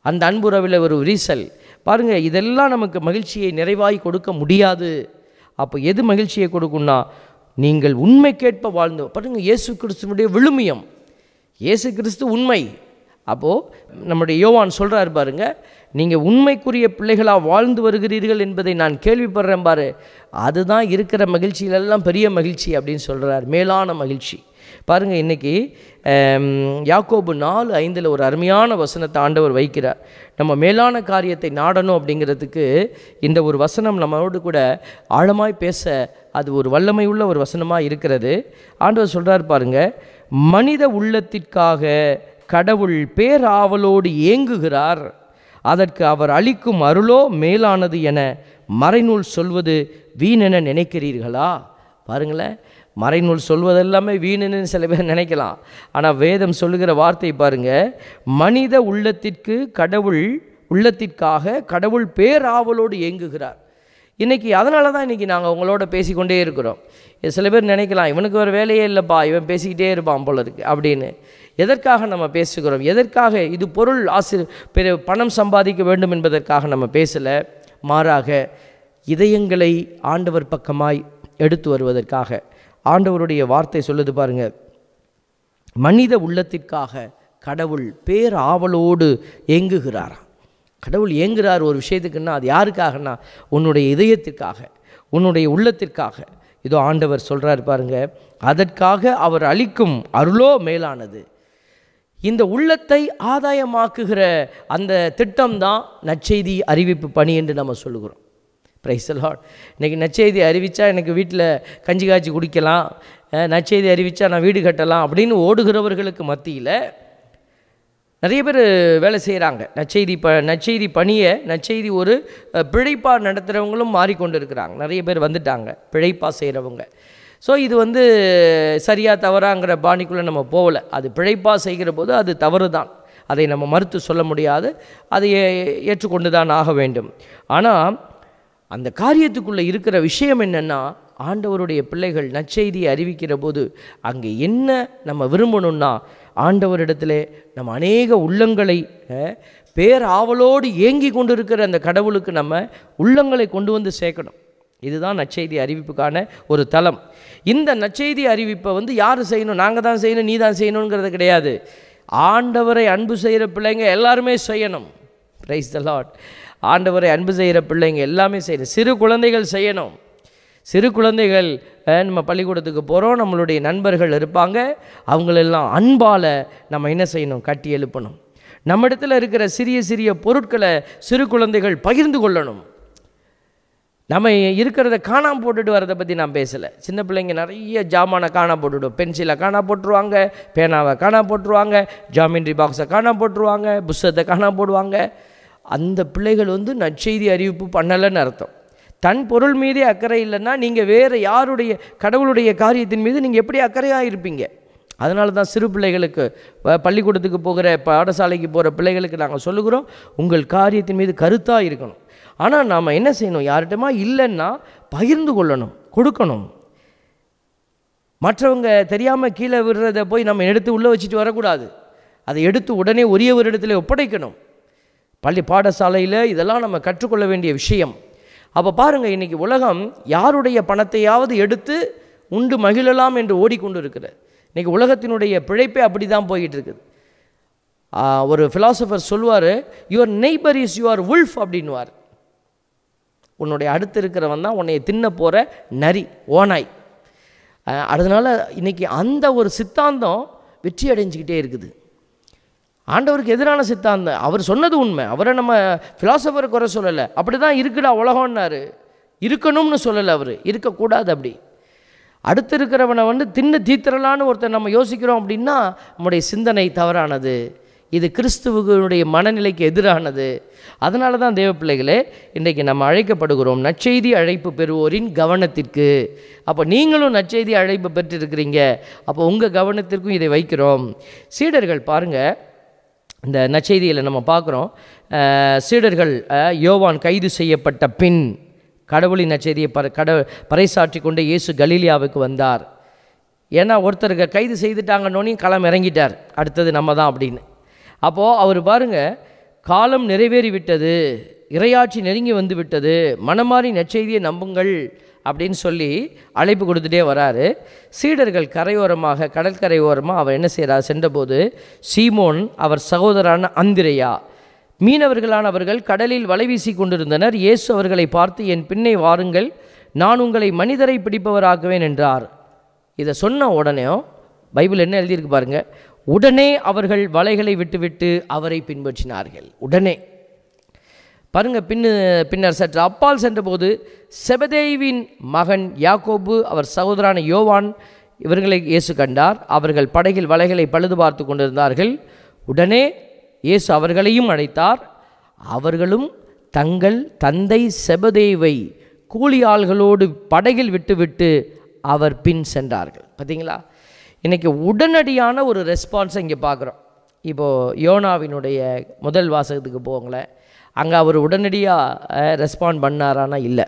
அந்த அன்பு உறவில் ஒரு விரிசல். பாருங்கள், இதெல்லாம் நமக்கு மகிழ்ச்சியை நிறைவாய் கொடுக்க முடியாது. அப்போ எது மகிழ்ச்சியை கொடுக்கும்னா, நீங்கள் உண்மைக்கேற்ப வாழ்ந்து பாருங்கள். இயேசு கிறிஸ்துவனுடைய விழுமியம், இயேசு கிறிஸ்து உண்மை. அப்போது நம்முடைய யோவான் சொல்கிறார் பாருங்க, நீங்கள் உண்மைக்குரிய பிள்ளைகளாக வாழ்ந்து வருகிறீர்கள் என்பதை நான் கேள்விப்படுறேன் பாரு, அதுதான் இருக்கிற மகிழ்ச்சியிலெல்லாம் பெரிய மகிழ்ச்சி அப்படின்னு சொல்கிறார், மேலான மகிழ்ச்சி. பாருங்கள், இன்றைக்கி யாக்கோபு 4:5 ஒரு அருமையான வசனத்தை ஆண்டவர் வைக்கிறார். நம்ம மேலான காரியத்தை நாடணும் அப்படிங்கிறதுக்கு இந்த ஒரு வசனம் நம்மளோடு கூட ஆழமாய் பேச அது ஒரு வல்லமை உள்ள ஒரு வசனமாக இருக்கிறது. ஆண்டவர் சொல்கிறார் பாருங்கள், மனித உள்ளத்திற்காக கடவுள் பேராவலோடு ஏங்குகிறார், அதற்கு அவர் அளிக்கும் அருளோ மேலானது என மறைநூல் சொல்வது வீணென நினைக்கிறீர்களா? பாருங்களேன், மறைநூல் சொல்வதெல்லாமே வீணுன்னு சில பேர் நினைக்கலாம். ஆனால் வேதம் சொல்லுகிற வார்த்தை பாருங்கள், மனித உள்ளத்திற்காக கடவுள் பேராவலோடு ஏங்குகிறார். இன்றைக்கி அதனால தான் இன்றைக்கி நாங்கள் உங்களோட பேசிக்கொண்டே இருக்கிறோம். சில பேர் நினைக்கலாம், இவனுக்கு ஒரு வேலையே இல்லைப்பா, இவன் பேசிக்கிட்டே இருப்பான் போல இருக்கு அப்படின்னு. எதற்காக நம்ம பேசுகிறோம்? எதற்காக? இது பொருள் பணம் சம்பாதிக்க வேண்டும் என்பதற்காக நம்ம பேசலை. மாறாக இதயங்களை ஆண்டவர் பக்கமாய் எடுத்து வருவதற்காக. ஆண்டவருடைய வார்த்தை சொல்லுது பாருங்க, மனித உள்ளத்திற்காக கடவுள் பேராவலோடு ஏங்குகிறாராம். கடவுள் ஏங்குகிறார் ஒரு விஷயத்துக்குன்னா அது யாருக்காகனா உன்னுடைய இதயத்திற்காக, உன்னுடைய உள்ளத்திற்காக. இதோ ஆண்டவர் சொல்கிறார் பாருங்க, அதற்காக அவர் அளிக்கும் அருளோ மேலானது. இந்த உள்ளத்தை ஆதாயமாக்குகிற அந்த திட்டம்தான் நற்செய்தி அறிவிப்பு பணி என்று நம்ம சொல்லுகிறோம். Praise the Lord. இன்றைக்கி நற்செய்தி அறிவித்தா எனக்கு வீட்டில் கஞ்சி காய்ச்சி குடிக்கலாம், நற்செய்தி அறிவித்தா நான் வீடு கட்டலாம் அப்படின்னு ஓடுகிறவர்களுக்கு மத்தியில் நிறைய பேர் வேலை செய்கிறாங்க. நற்செய்தி பணியை நற்செய்தி ஒரு பிழைப்பாக நடத்துகிறவங்களும் மாறிக்கொண்டு இருக்கிறாங்க. நிறைய பேர் வந்துட்டாங்க பிழைப்பாக செய்கிறவங்க. ஸோ இது சரியாக தவறாங்கிற பாணிக்குள்ளே நம்ம போகலை. அது பிழைப்பாக செய்கிற போது அது தவறு தான், அதை நம்ம மறுத்து சொல்ல முடியாது, அதை ஏற்றுக்கொண்டு தான் ஆக வேண்டும். ஆனால் அந்த காரியத்துக்குள்ளே இருக்கிற விஷயம் என்னென்னா, ஆண்டவருடைய பிள்ளைகள் நற்செய்தியை அறிவிக்கிற போது அங்கே என்ன நம்ம விரும்பணும்னா, ஆண்டவரிடத்தில் நம்ம அநேக உள்ளங்களை பேராவலோடு ஏங்கி கொண்டு இருக்கிற அந்த கடவுளுக்கு நம்ம உள்ளங்களை கொண்டு வந்து சேர்க்கணும். இதுதான் நற்செய்தி அறிவிப்புக்கான ஒரு தளம். இந்த நற்செய்தி அறிவிப்பை யார் செய்யணும்? நாங்கள் தான் செய்யணும், நீ தான் செய்யணுங்கிறது கிடையாது. ஆண்டவரை அன்பு செய்கிற பிள்ளைங்க எல்லாருமே செய்யணும். Praise the Lord. ஆண்டவரை அன்பு செய்கிற பிள்ளைங்க எல்லாமே செய்யணும். சிறு குழந்தைகள் செய்யணும். சிறு குழந்தைகள் நம்ம பள்ளிக்கூடத்துக்கு போகிறோம், நம்மளுடைய நண்பர்கள் இருப்பாங்க, அவங்களெல்லாம் அன்பால் நம்ம என்ன செய்யணும்? கட்டி எழுப்பணும். நம்ம இடத்துல இருக்கிற சிறிய சிறிய பொருட்களை சிறு குழந்தைகள் பகிர்ந்து கொள்ளணும். நம்ம இருக்கிறத காணாம போட்டுட்டு வரதை பற்றி நான் பேசலை. சின்ன பிள்ளைங்க நிறைய ஜாமானை காணா போட்டுவிடும். பென்சிலை காணா போட்டுருவாங்க, பேனாவை காணா போட்டுருவாங்க, ஜாமெண்ட்ரி பாக்ஸை காணா போட்டுருவாங்க, புஸ்தகத்தை காணா போடுவாங்க. அந்த பிள்ளைகள் நற்செய்தி அறிவிப்பு பண்ணலைன்னு அர்த்தம். தன் பொருள் மீதே அக்கறை இல்லைன்னா நீங்கள் வேறு யாருடைய கடவுளுடைய காரியத்தின் மீது நீங்கள் எப்படி அக்கறையாக இருப்பீங்க? அதனால தான் சிறு பிள்ளைகளுக்கு பள்ளிக்கூடத்துக்கு போகிற பாடசாலைக்கு போகிற பிள்ளைகளுக்கு நாங்கள் சொல்லுகிறோம், உங்கள் காரியத்தின் மீது கருத்தாக இருக்கணும். ஆனால் நாம் என்ன செய்யணும்? யார்கிட்டமா இல்லைன்னா பகிர்ந்து கொள்ளணும், கொடுக்கணும். மற்றவங்க தெரியாமல் கீழே விடுறதை போய் நம்ம எடுத்து உள்ளே வச்சுட்டு வரக்கூடாது. அதை எடுத்து உடனே உரியவரிடத்தில் ஒப்படைக்கணும். பாடசாலையில் இதெல்லாம் நம்ம கற்றுக்கொள்ள வேண்டிய விஷயம். அப்போ பாருங்கள், இன்றைக்கி உலகம் யாருடைய பணத்தையாவது எடுத்து உண்டு மகிழலாம் என்று ஓடிக்கொண்டு இருக்கிறது. இன்றைக்கி உலகத்தினுடைய பிழைப்பே அப்படி தான் போய்கிட்டு இருக்குது. ஒரு ஃபிலாசபர் சொல்லுவார், your neighbour is your wolf அப்படின்வார். உன்னுடைய அடுத்து இருக்கிறவன் தான் உன்னை தின்ன போகிற நரி, ஓனாய். அதனால் இன்றைக்கி அந்த ஒரு சித்தாந்தம் வெற்றி அடைஞ்சிக்கிட்டே இருக்குது. ஆண்டவருக்கு எதிரான சித்தாந்தம். அவர் சொன்னது உண்மை, அவரை நம்ம ஃபிலாசபரை குறை சொல்லலை. அப்படி தான் இருக்குடா உலகம்னாரு, இருக்கணும்னு சொல்லலை. அவர் இருக்கக்கூடாது. அப்படி அடுத்து இருக்கிறவனை தின்னு தீத்திரலான்னு ஒருத்தர் நம்ம யோசிக்கிறோம் அப்படின்னா நம்முடைய சிந்தனை தவறானது. இது கிறிஸ்துவனுடைய மனநிலைக்கு எதிரானது. அதனால தான் தேவ பிள்ளைகளே, இன்றைக்கு நம்ம அழைக்கப்படுகிறோம் நற்செய்தி அழைப்பு பெறுவோரின் கவனத்திற்கு. அப்போ நீங்களும் நற்செய்தி அழைப்பு பெற்றிருக்கிறீங்க, அப்போ உங்கள் கவனத்திற்கும் இதை வைக்கிறோம். சீடர்கள் பாருங்கள், இந்த நற்செய்தியில் நம்ம பார்க்குறோம், சீடர்கள் யோவான் கைது செய்யப்பட்ட பின் கடவுளின் நற்செய்தியை பறைசாற்றி கொண்டு இயேசு கலீலியாவுக்கு வந்தார். ஏன்னா ஒருத்தருக்கு கைது செய்துட்டாங்கன்னோனையும் களம் இறங்கிட்டார், அடுத்தது நம்ம தான் அப்படின்னு. அப்போது அவர் பாருங்கள், காலம் நிறைவேறிவிட்டது, இறையாட்சி நெருங்கி வந்து விட்டது, மனமாறி நற்செய்தியை நம்புங்கள் அப்படின்னு சொல்லி அழைப்பு கொடுத்துட்டே வராரு. சீடர்கள் கரையோரமாக, கடற்கரை ஓரமாக அவர் என்ன செய்கிறார்? சென்றபோது சீமோன், அவர் சகோதரான அந்திரேயா மீனவர்களான அவர்கள் கடலில் வலை வீசி கொண்டிருந்தனர். இயேசு அவர்களை பார்த்து, என் பின்னே வாருங்கள், நான் உங்களை மனிதரை பிடிப்பவராக்குவேன் என்றார். இதை சொன்ன உடனே பைபிள் என்ன எழுதியிருக்கு பாருங்க, உடனே அவர்கள் வலைகளை விட்டுவிட்டு அவரை பின்பற்றினார்கள். உடனே பாருங்க. பின்னர் சற்று அப்பால் சென்றபோது செபதேயுவின் மகன் யாக்கோபு, அவர் சகோதரான யோவான் இவர்களை இயேசு கண்டார். அவர்கள் படகில் வலைகளை பழுது பார்த்து கொண்டிருந்தார்கள். உடனே இயேசு அவர்களையும் அழைத்தார். அவர்களும் தங்கள் தந்தை செபதேயுவை கூலி ஆள்களோடு படகில் விட்டுவிட்டு அவர் பின் சென்றார்கள். பார்த்தீங்களா, இன்றைக்கி உடனடியான ஒரு ரெஸ்பான்ஸை இங்கே பார்க்குறோம். இப்போது யோனாவினுடைய முதல் வாசகத்துக்கு போங்களேன், அங்கே அவர் உடனடியாக ரெஸ்பாண்ட் பண்ணாரானா இல்லை,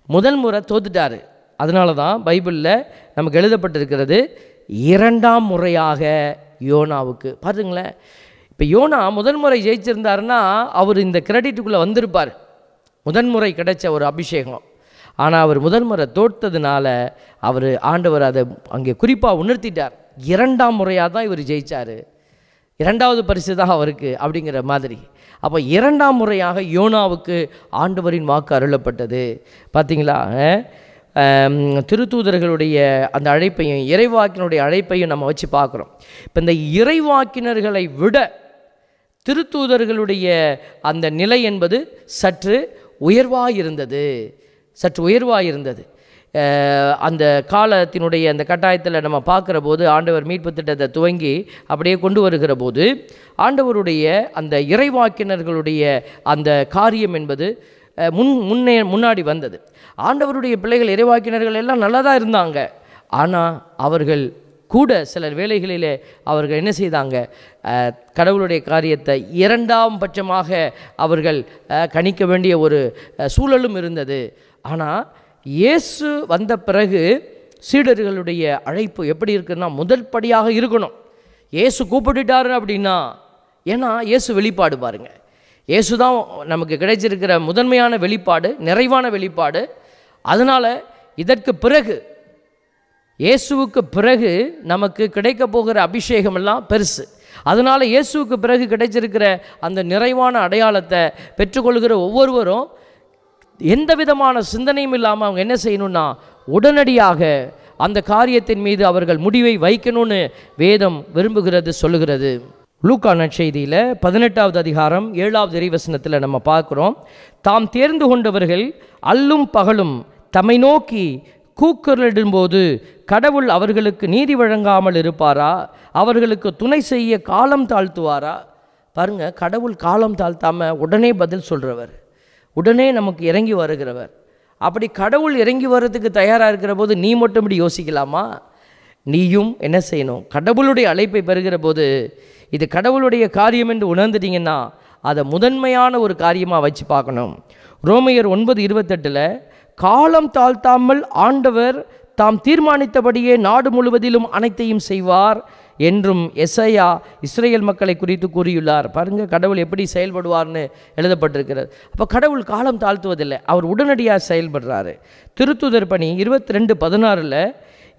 முதல் முறை தோத்துட்டார். அதனால தான் பைபிளில் நமக்கு எழுதப்பட்டிருக்கிறது இரண்டாம் முறையாக யோனாவுக்கு. பாருங்களேன், இப்போ யோனா முதல் முறை ஜெயிச்சிருந்தாருன்னா அவர் இந்த கிரெடிட்டுக்குள்ளே வந்திருப்பார், முதன்முறை கிடைச்ச ஒரு அபிஷேகம். ஆனால் அவர் முதல் முறை தோற்றதுனால ஆண்டவர் அதை அங்கே குறிப்பாக உணர்த்திட்டார். இரண்டாம் முறையாக தான் இவர் ஜெயித்தார், இரண்டாவது பரிசு தான் அவருக்கு அப்படிங்கிற மாதிரி. அப்போ இரண்டாம் முறையாக யோனாவுக்கு ஆண்டவரின் வாக்கு அருளப்பட்டது. பார்த்தீங்களா, திருத்தூதர்களுடைய அந்த அழைப்பையும் இறைவாக்கினுடைய அழைப்பையும் நம்ம வச்சு பார்க்குறோம். இப்போ இந்த இறைவாக்கினர்களை விட திருத்தூதர்களுடைய அந்த நிலை என்பது சற்று உயர்வாக இருந்தது. அந்த காலத்தினுடைய அந்த கட்டாயத்தில் நம்ம பார்க்குற போது ஆண்டவர் மீட்பு திட்டத்தை துவங்கி அப்படியே கொண்டு வருகிற போது ஆண்டவருடைய அந்த இறைவாக்கினர்களுடைய அந்த காரியம் என்பது முன்னாடி வந்தது. ஆண்டவருடைய பிள்ளைகள் இறைவாக்கினர்கள் எல்லாம் நல்லா தான் இருந்தாங்க. ஆனால் அவர்கள் கூட சில வேளைகளிலே அவர்கள் என்ன செய்தாங்க, கடவுளுடைய காரியத்தை இரண்டாம் பட்சமாக அவர்கள் கணிக்க வேண்டிய ஒரு சூழலும் இருந்தது. ஆனால் இயேசு வந்த பிறகு சீடர்களுடைய அழைப்பு எப்படி இருக்குன்னா, முதல் படியாக இருக்கணும். இயேசு கூப்பிட்டுட்டாரு அப்படின்னா, ஏன்னா இயேசு வெளிப்பாடு பாருங்க, இயேசு தான் நமக்கு கிடைச்சிருக்கிற முதன்மையான வெளிப்பாடு, நிறைவான வெளிப்பாடு. அதனால் இதற்கு பிறகு இயேசுவுக்கு பிறகு நமக்கு கிடைக்க போகிற அபிஷேகம் எல்லாம் பெருசு. அதனால் இயேசுவுக்கு பிறகு கிடைச்சிருக்கிற அந்த நிறைவான அடையாளத்தை பெற்றுக்கொள்கிற ஒவ்வொருவரும் எந்த விதமான சிந்தனையும் இல்லாமல் அவங்க என்ன செய்யணும்னா, உடனடியாக அந்த காரியத்தின் மீது அவர்கள் முடிவை வைக்கணும்னு வேதம் சொல்லுகிறது. லூக்கா நற்செய்தியில் 18வது அதிகாரம் 7வது இறைவசனத்தில் நம்ம பார்க்குறோம், தாம் தேர்ந்து கொண்டவர்கள் அல்லும் பகலும் தம்மை நோக்கி கூக்குரலிடும்போது கடவுள் அவர்களுக்கு நீதி வழங்காமல் இருப்பாரா? அவர்களுக்கு துணை செய்ய காலம் தாழ்த்துவாரா? பாருங்க, கடவுள் காலம் தாழ்த்தாமல் உடனே பதில் சொல்கிறவர், உடனே நமக்கு இறங்கி வருகிறவர். அப்படி கடவுள் இறங்கி வர்றதுக்கு தயாராக இருக்கிற போது நீ மட்டும் இப்படி யோசிக்கலாமா? நீயும் என்ன செய்யணும், கடவுளுடைய அழைப்பை பெறுகிற போது இது கடவுளுடைய காரியம் என்று உணர்ந்துட்டீங்கன்னா அதை முதன்மையான ஒரு காரியமாக வச்சு பார்க்கணும். ரோமையர் 9:28 காலம் தாழ்த்தாமல் ஆண்டவர் தாம் தீர்மானித்தபடியே நாடு முழுவதிலும் அனைத்தையும் செய்வார் என்றும் எசையா இஸ்ரேல் மக்களை குறித்து கூறியுள்ளார். பாருங்கள், கடவுள் எப்படி செயல்படுவார்னு எழுதப்பட்டிருக்கிறது. அப்போ கடவுள் காலம் தாழ்த்துவதில்லை, அவர் உடனடியாக செயல்படுறாரு. திருத்துதர் பணி 22:16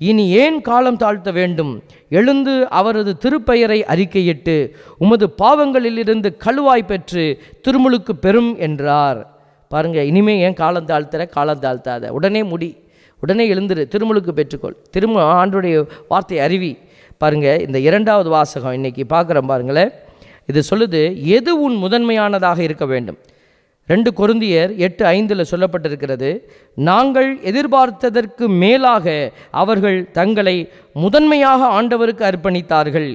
இனி ஏன் காலம் தாழ்த்த வேண்டும், எழுந்து அவரது திருப்பெயரை அறிக்கையிட்டு உமது பாவங்களிலிருந்து கழுவாய் பெற்று திருமுழுக்கு பெறும் என்றார். பாருங்கள், இனிமே ஏன் காலம் தாழ்த்தாத, உடனே எழுந்துரு, திருமுழுக்கு பெற்றுக்கொள், ஆண்டுடைய வார்த்தை அறிவி. பாருங்கள், இந்த 2வது வாசகம் இன்றைக்கி பார்க்குறோம் பாருங்களேன். இது சொல்லுது, எது உன் முதன்மையானதாக இருக்க வேண்டும். 2 கொரிந்தியர் 8:5 சொல்லப்பட்டிருக்கிறது, நாங்கள் எதிர்பார்த்ததற்கு மேலாக அவர்கள் தங்களை முதன்மையாக ஆண்டவருக்கு அர்ப்பணித்தார்கள்.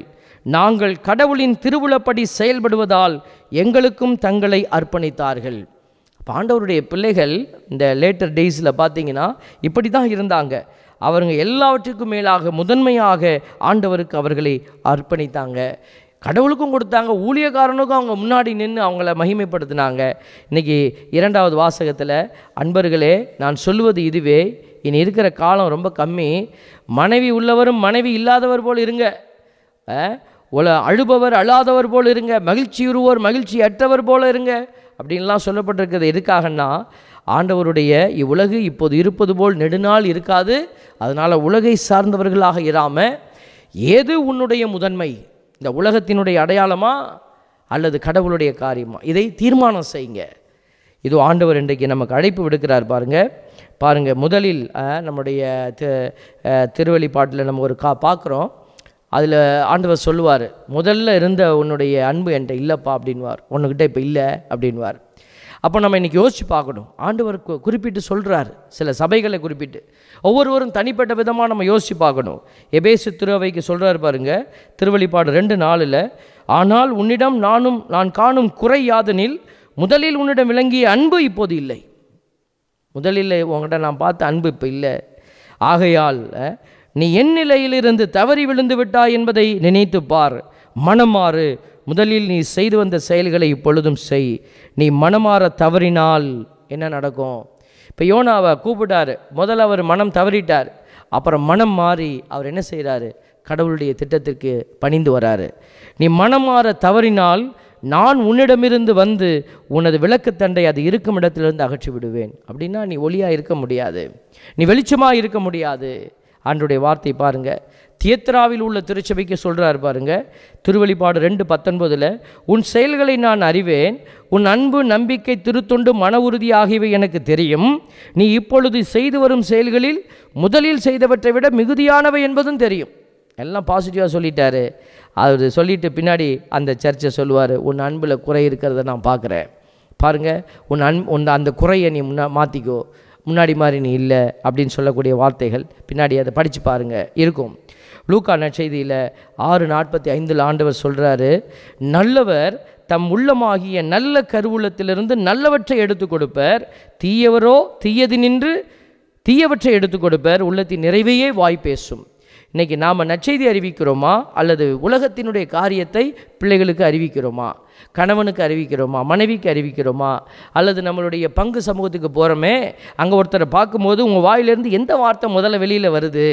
நாங்கள் கடவுளின் திருவுளப்படி செயல்படுவதால் எங்களுக்கும் தங்களை அர்ப்பணித்தார்கள். ஆண்டவருடைய பிள்ளைகள் இந்த லேட்டர் டேஸில் பார்த்தீங்கன்னா இப்படி தான் இருந்தாங்க. அவங்க எல்லாவற்றுக்கும் மேலாக முதன்மையாக ஆண்டவருக்கு அவர்களை அர்ப்பணித்தாங்க, கடவுளுக்கும் கொடுத்தாங்க, ஊழியக்காரனுக்கும் அவங்க முன்னாடி நின்று அவங்கள மகிமைப்படுத்தினாங்க. இன்றைக்கி 2வது வாசகத்தில், அன்பர்களே நான் சொல்வது இதுவே, இனி இருக்கிற காலம் ரொம்ப கம்மி, மனைவி உள்ளவரும் மனைவி இல்லாதவர் போல் இருங்க, அழுபவர் அழாதவர் போல் இருங்க, மகிழ்ச்சியுறுவோர் மகிழ்ச்சி அற்றவர் போல் இருங்க அப்படின்லாம் சொல்லப்பட்டிருக்கிறது. எதுக்காகன்னா, ஆண்டவருடைய இவ்வுலகு இப்போது இருப்பது போல் நெடுநாள் இருக்காது. அதனால் உலகை சார்ந்தவர்களாக இராமல், எது உன்னுடைய முதன்மை, இந்த உலகத்தினுடைய அடையாளமா அல்லது கடவுளுடைய காரியமா? இதை தீர்மானம் செய்யுங்க. இது ஆண்டவர் இன்றைக்கு நமக்கு அழைப்பு விடுக்கிறார். பாருங்கள் முதலில் நம்முடைய திருவெளிப்பாட்டில் நம்ம ஒரு பார்க்குறோம். அதில் ஆண்டவர் சொல்லுவார், முதல்ல இருந்த உன்னுடைய அன்பு என்கிட்ட இல்லைப்பா அப்படின்வார், உன்னுக்கிட்ட இப்போ இல்லை அப்படின்வார். அப்போ நம்ம இன்றைக்கி யோசித்து பார்க்கணும். ஆண்டவர் குறிப்பிட்டு சொல்கிறார், சில சபைகளை குறிப்பிட்டு, ஒவ்வொருவரும் தனிப்பட்ட விதமாக நம்ம யோசித்து பார்க்கணும். எபேசு திருவைக்கு சொல்கிறார் பாருங்க, திருவெளிப்பாடு 2:4, ஆனால் உன்னிடம் நான் காணும் குறை யாதெனில் முதலில் உன்னிடம் விளங்கிய அன்பு இப்போது இல்லை. முதலில் உங்கள்கிட்ட நான் பார்த்த அன்பு இப்போ இல்லை. ஆகையால் நீ என் நிலையிலிருந்து தவறி விழுந்து விட்டாய் என்பதை நினைத்து பார், மனமாறு, முதலில் நீ செய்து வந்த செயல்களை இப்பொழுதும் செய். நீ மனமாற தவறினால் என்ன நடக்கும்? இப்போ யோனாவை கூப்பிட்டார், முதல்ல அவர் மனம் தவறிட்டார், அப்புறம் மனம் மாறி அவர் என்ன செய்கிறாரு? கடவுளுடைய திட்டத்திற்கு பணிந்து வராரு. நீ மனமாற தவறினால் நான் உன்னிடமிருந்து வந்து உனது விளக்குத்தண்டை அது இருக்கும் இடத்திலிருந்து அகற்றி விடுவேன். அப்படின்னா நீ ஒளியாக இருக்க முடியாது, நீ வெளிச்சமாக இருக்க முடியாது. ஆண்டவருடைய வார்த்தை பாருங்கள், தியத்ராவில் உள்ள திருச்சபைக்கு சொல்கிறார் பாருங்க, திருவெளிப்பாடு 2:19, உன் செயல்களை நான் அறிவேன், உன் அன்பு, நம்பிக்கை, திருத்தொண்டு, மன உறுதி ஆகியவை எனக்கு தெரியும். நீ இப்பொழுது செய்து வரும் செயல்களில் முதலில் செய்தவற்றை விட மிகுதியானவை என்பதும் தெரியும். எல்லாம் பாசிட்டிவாக சொல்லிட்டாரு. அவர் சொல்லிட்டு பின்னாடி அந்த சர்ச்சை சொல்லுவார், உன் அன்பில் குறை இருக்கிறத நான் பார்க்குறேன். பாருங்கள், உன் அந்த குறையை நீ மாற்றிக்கோ, முன்னாடி மாதிரி நீ இல்லை அப்படின்னு சொல்லக்கூடிய வார்த்தைகள் பின்னாடி அதை படித்து பாருங்கள் இருக்கும். லூக்கா நற்செய்தியில் 6:45 ஆண்டவர் சொல்கிறாரு, நல்லவர் தம் உள்ளமாகிய நல்ல கருவூலத்திலிருந்து நல்லவற்றை எடுத்து கொடுப்பார், தீயவரோ தீயது நின்று தீயவற்றை எடுத்து கொடுப்பார், உள்ளத்தின் நிறைவையே வாய் பேசும். இன்றைக்கி நாம் நற்செய்தி அறிவிக்கிறோமா, அல்லது உலகத்தினுடைய காரியத்தை பிள்ளைகளுக்கு அறிவிக்கிறோமா, கணவனுக்கு அறிவிக்கிறோமா, மனைவிக்கு அறிவிக்கிறோமா, அல்லது நம்மளுடைய பங்கு சமூகத்துக்கு போகிறோமே, அங்கே ஒருத்தரை பார்க்கும்போது உங்கள் வாயிலிருந்து எந்த வார்த்தை முதல்ல வெளியில் வருது,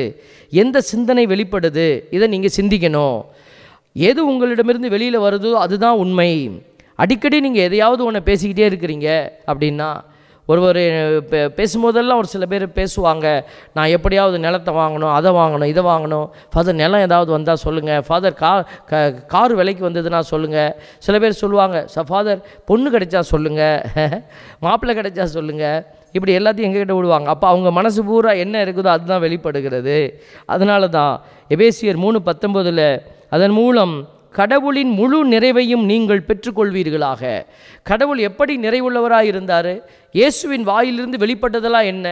எந்த சிந்தனை வெளிப்படுது, இதை நீங்கள் சிந்திக்கணும். எது உங்களிடமிருந்து வெளியில் வருதோ அதுதான் உண்மை. அடிக்கடி நீங்கள் எதையாவது ஒன்று பேசிக்கிட்டே இருக்கிறீங்க அப்படின்னா, ஒருவர் பேசும்போதெல்லாம் ஒரு சில பேர் பேசுவாங்க, நான் எப்படியாவது நிலத்தை வாங்கணும், அதை வாங்கணும், இதை வாங்கணும், ஃபாதர் நிலம் ஏதாவது வந்தால் சொல்லுங்கள், ஃபாதர் கார் விலைக்கு வந்ததுன்னா சொல்லுங்கள். சில பேர் சொல்லுவாங்க, ஃபாதர் பொண்ணு கிடைச்சா சொல்லுங்கள், மாப்பிள்ளை கிடைச்சா சொல்லுங்கள், இப்படி எல்லாத்தையும் எங்ககிட்ட விடுவாங்க. அப்போ அவங்க மனசு பூரா என்ன இருக்குதோ அதுதான் வெளிப்படுகிறது. அதனால தான் எபேசியர் 3:19 அதன் மூலம் கடவுளின் முழு நிறைவையும் நீங்கள் பெற்றுக்கொள்வீர்களாக. கடவுள் எப்படி நிறைவுள்ளவராக இருந்தார்? இயேசுவின் வாயிலிருந்து வெளிப்பட்டதெல்லாம் என்ன?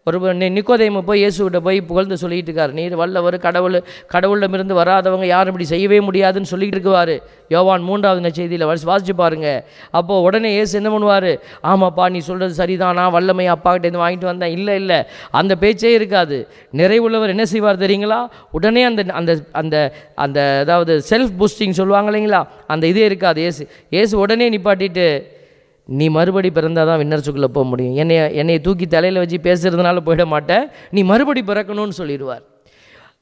ஒரு நிக்கோதேமு போய் இயேசுகிட்ட போய் புகழ்ந்து சொல்லிட்டு இருக்கார், நீர் வல்லவர், கடவுளிடமிருந்து வராதவங்க யாரும் இப்படி செய்யவே முடியாதுன்னு சொல்லிட்டு இருக்குவார். யோவான் 3வது நற்செய்தியில் வாசிச்சு பாருங்கள். அப்போது உடனே இயேசு என்ன பண்ணுவார்? ஆமாப்பா நீ சொல்கிறது சரிதானா, வல்லமை அப்பா கிட்டேருந்து வாங்கிட்டு வந்தேன். இல்லை அந்த பேச்சே இருக்காது. நிறைவுள்ளவர் என்ன செய்வார் தெரியுங்களா? உடனே அந்த அந்த அந்த அந்த அதாவது செல்ஃப் பூஸ்டிங் சொல்லுவாங்க இல்லைங்களா, அந்த இதே இருக்காது. இயேசு உடனே நிப்பாட்டிட்டு, நீ மறுபடி பிறந்தால் தான் விண்ணரசுக்குள்ளே போக முடியும், என்னை தூக்கி தலையில் வச்சு பேசுகிறதுனால போயிட மாட்டேன், நீ மறுபடி பிறக்கணும்னு சொல்லிடுவார்.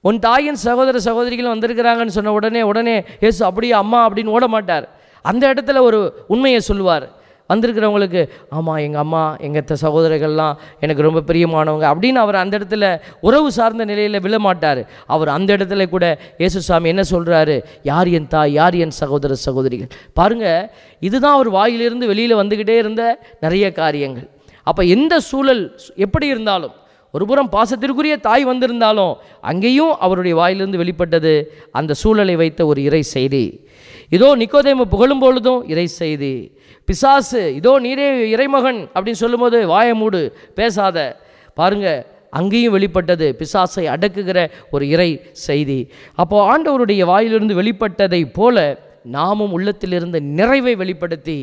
உன் தாயின் சகோதர சகோதரிகளும் வந்திருக்கிறாங்கன்னு சொன்ன உடனே இயேசு அப்படியே அம்மா அப்படின்னு ஓட மாட்டார். அந்த இடத்துல ஒரு உண்மையை சொல்லுவார். வந்திருக்கிறவங்களுக்கு, ஆமாம் எங்கள் அம்மா எங்கள் சகோதரர்கள்லாம் எனக்கு ரொம்ப பிரியமானவங்க அப்படின்னு அவர் அந்த இடத்துல உறவு சார்ந்த நிலையில் விழமாட்டார். அவர் அந்த இடத்துல கூட இயேசு சாமி என்ன சொல்கிறாரு? யார் என் தாய், யார் என் சகோதர சகோதரிகள். பாருங்கள், இதுதான் அவர் வாயிலிருந்து வெளியில் வந்துக்கிட்டே இருந்த நிறைய காரியங்கள். அப்போ எந்த சூழல் எப்படி இருந்தாலும், ஒரு புறம் பாசத்திற்குரிய தாய் வந்திருந்தாலும் அங்கேயும் அவருடைய வாயிலிருந்து வெளிப்பட்டது அந்த சூழலை வைத்த ஒரு இறை செய்தி. இதோ நிக்கோதேமு புகழும் பொழுதும் இறை செய்தி. பிசாசு, இதோ நீரே இறைமகன் அப்படின்னு சொல்லும்போது வாயை மூடு, பேசாத. பாருங்க, அங்கேயும் வெளிப்பட்டது பிசாசை அடக்குகிற ஒரு இறை செய்தி. அப்போ ஆண்டவருடைய வாயிலிருந்து வெளிப்பட்டதை போல நாமும் உள்ளத்திலிருந்து நிறைவை வெளிப்படுத்தி,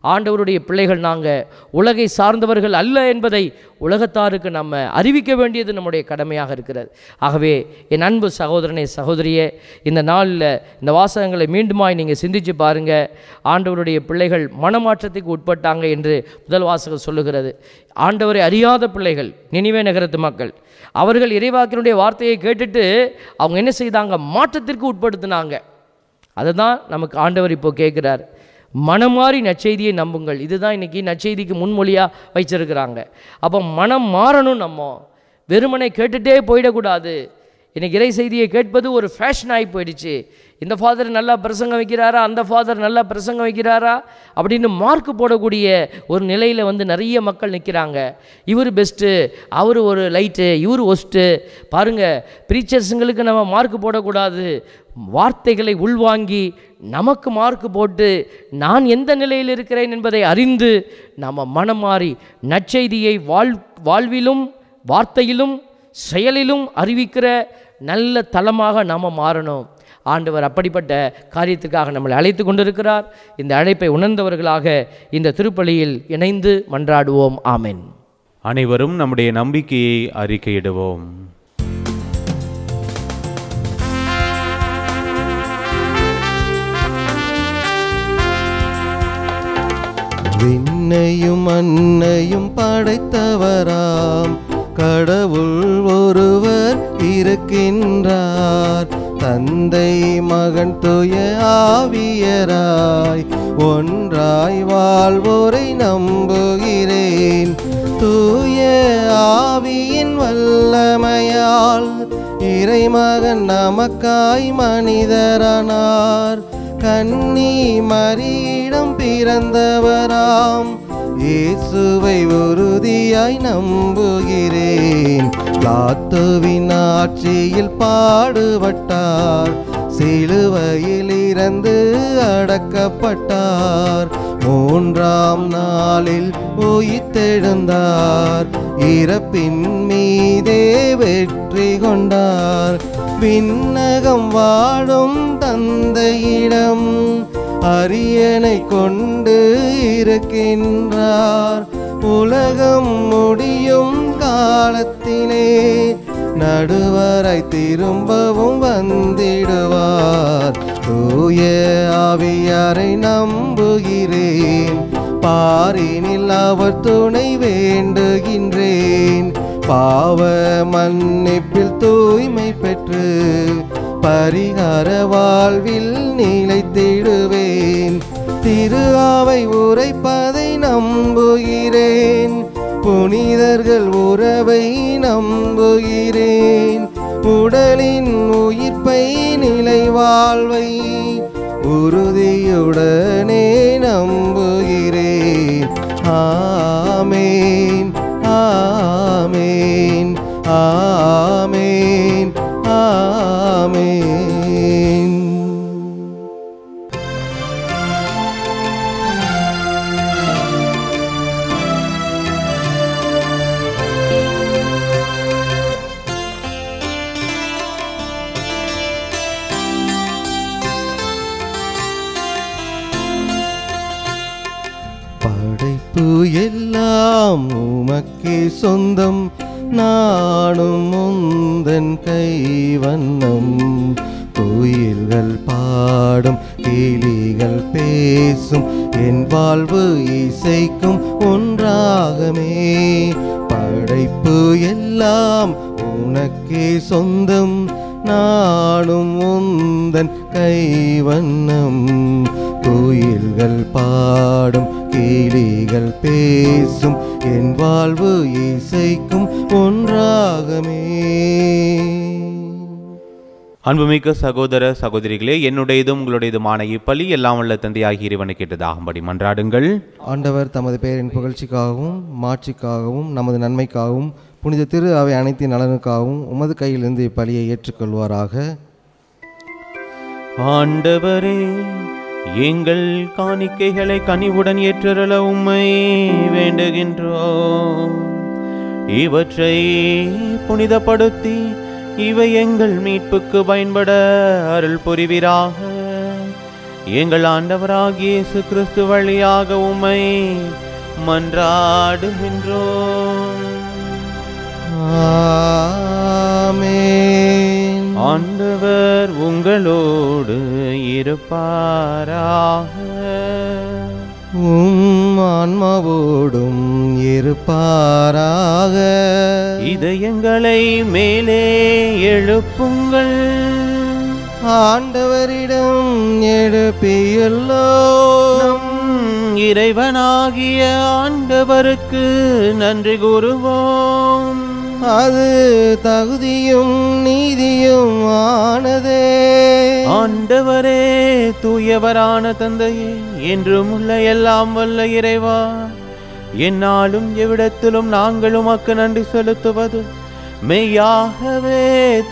ஆண்டவருடைய பிள்ளைகள் நாங்கள் உலகை சார்ந்தவர்கள் அல்ல என்பதை உலகத்தாருக்கு நம்ம அறிவிக்க வேண்டியது நம்முடைய கடமையாக இருக்கிறது. ஆகவே என் அன்பு சகோதரனே சகோதரியே, இந்த நாளில் இந்த வாசகங்களை மீண்டுமாய் நீங்கள் சிந்திச்சு பாருங்கள். ஆண்டவருடைய பிள்ளைகள் மனமாற்றத்துக்கு உட்பட்டாங்க என்று முதல் வாசகம் சொல்லுகிறது. ஆண்டவரை அறியாத பிள்ளைகள் நினிவே நகரத்து மக்கள், அவர்கள் இறைவாக்கினுடைய வார்த்தையை கேட்டுட்டு அவங்க என்ன செய்தாங்க? மாற்றத்திற்கு உட்படுத்தினாங்க. அதை தான் நமக்கு ஆண்டவர் இப்போ கேட்குறார். மனமாறி நற்செய்தியை நம்புங்கள். இதுதான் இன்றைக்கி நற்செய்திக்கு முன்மொழியாக வச்சிருக்கிறாங்க. அப்போ மனம் மாறணும். நம்ம வெறுமனை கேட்டுகிட்டே போயிடக்கூடாது. இன்றைக்கி இறை செய்தியை கேட்பது ஒரு ஃபேஷன் ஆகி போயிடுச்சு. இந்த ஃபாதர் நல்லா பிரசங்கம் வைக்கிறாரா, அந்த ஃபாதர் நல்லா பிரசங்கம் வைக்கிறாரா அப்படின்னு மார்க் போடக்கூடிய ஒரு நிலையில் வந்து நிறைய மக்கள் நிற்கிறாங்க. இவர் பெஸ்ட்டு, அவர் ஒரு லைட்டு, இவர் ஒஸ்ட்டு. பாருங்கள், ப்ரீச்சர்ஸுங்களுக்கு நம்ம மார்க் போடக்கூடாது. வார்த்தைகளை உள்வாங்கி நமக்கு மார்க் போட்டு நான் எந்த நிலையில் இருக்கிறேன் என்பதை அறிந்து நம்ம மனம் மாறி நற்செய்தியை வாழ்விலும் வார்த்தையிலும் செயலிலும் அறிவிக்கிற நல்ல தலமாக நாம் மாறணும். ஆண்டவர் அப்படிப்பட்ட காரியத்துக்காக நம்மளை அழைத்து கொண்டிருக்கிறார். இந்த அழைப்பை உணர்ந்தவர்களாக இந்த திருப்பலியில் இணைந்து மன்றாடுவோம். ஆமென். அனைவரும் நம்முடைய நம்பிக்கையை அறிக்கையிடுவோம். விண்ணையும் மண்ணையும் படைத்தவராம் கடவுள் ஒருவர் இருக்கின்றார். தந்தை மகன் தூய ஆவியராய் ஒன்றாய் வாழ்வோரை நம்புகிறேன். தூய ஆவியின் வல்லமையால் இறைமகன் நமக்காய் மனிதரானார். கன்னி மரியிடம் பிறந்தவராம் இயேசுவை உறுதியாய் நம்புகிறேன். பிலாத்துவின் ஆட்சியில் பாடுபட்டார், சிலுவையில் இறந்து அடக்கப்பட்டார். மூன்றாம் நாளில் உயிர்த்தெழுந்தார், இறப்பின் மீதே வெற்றி கொண்டார். விண்ணகம் வாழும் தந்தையிடம் அரியணை கொண்டு இருக்கின்றார். உலகம் முடியும் காலத்திலே நடுவரை திரும்பவும் வந்திடுவார். தூய ஆவியாரை நம்புகிறேன், பாரினில் அவர் துணை வேண்டுகின்றேன். பாவ மன்னிப்பில் தூய்மை பெற்று பரிகார வாழ்வில் நிலைத்திடுவேன். திரு ஆவை உரைப்பதை நம்புகிறேன், புனிதர்கள் உறவை நம்புகிறேன். உடலின் உயிர்ப்பை நிலை வாழ்வை உறுதியுடனே நம்புகிறேன். ஆமேன், ஆமேன், ஆமேன், ஆமேன். படைப்பு எல்லாம் உமக்கே சொந்தம், நானும் உந்தன் கைவண்ணம். கோயில்கள் பாடும் கிளிகள் பேசும், என் வாழ்வு இசைக்கும் ஒன்றாகமே. படைப்பு எல்லாம் உனக்கே சொந்தம், நானும் உந்தன் கைவண்ணம். கோயில்கள் பாடும் கிளிகள் பேசும், என் வாழ்வு இசைக்கும் ஒன்றாகமே. அன்புமிக்க சகோதர சகோதரிகளே, என்னுடையதும் உங்களுடையதுமான இப்பலி எல்லாம் உள்ள தந்தையாகிய இறைவனை கேட்டதாகும்படி மன்றாடுங்கள். ஆண்டவர் தமது பெயரின் புகழ்ச்சிக்காகவும் மாட்சிக்காகவும் நமது நன்மைக்காகவும் புனித திரு அவை அனைத்தின் நலனுக்காகவும் உமது கையிலிருந்து இப்பலியை ஏற்றுக்கொள்வாராக. ஆண்டவரே, எங்கள் காணிக்கைகளை கனிவுடன் ஏற்றருள உம்மை வேண்டுகின்றோம். இவற்றை புனிதப்படுத்தி இவை எங்கள் மீட்புக்கு பயன்பட அருள் புரிவீராக. எங்கள் ஆண்டவராகிய இயேசு கிறிஸ்து வழியாக உம்மை மன்றாடுகின்றோம். ஆமென். ஆண்டவர் உங்களோடு இருப்பாராக. உம் ஆன்மாவோடும் இருப்பாராக. இதயங்களை மேலே எழுப்புங்கள். ஆண்டவரிடம் எழுப்பியுள்ளோம். இறைவனாகிய ஆண்டவருக்கு நன்றி கூறுவோம். அது தகுதியும் நீதியும் ஆனதே. ஆண்டவரே, தூயவரான தந்தையே, என்றும் உள்ள எல்லாம் வல்ல இறைவா, என்னாலும் எவ்விடத்திலும் நாங்கள் உமக்கு நன்றி செலுத்துவது மெய்யாகவே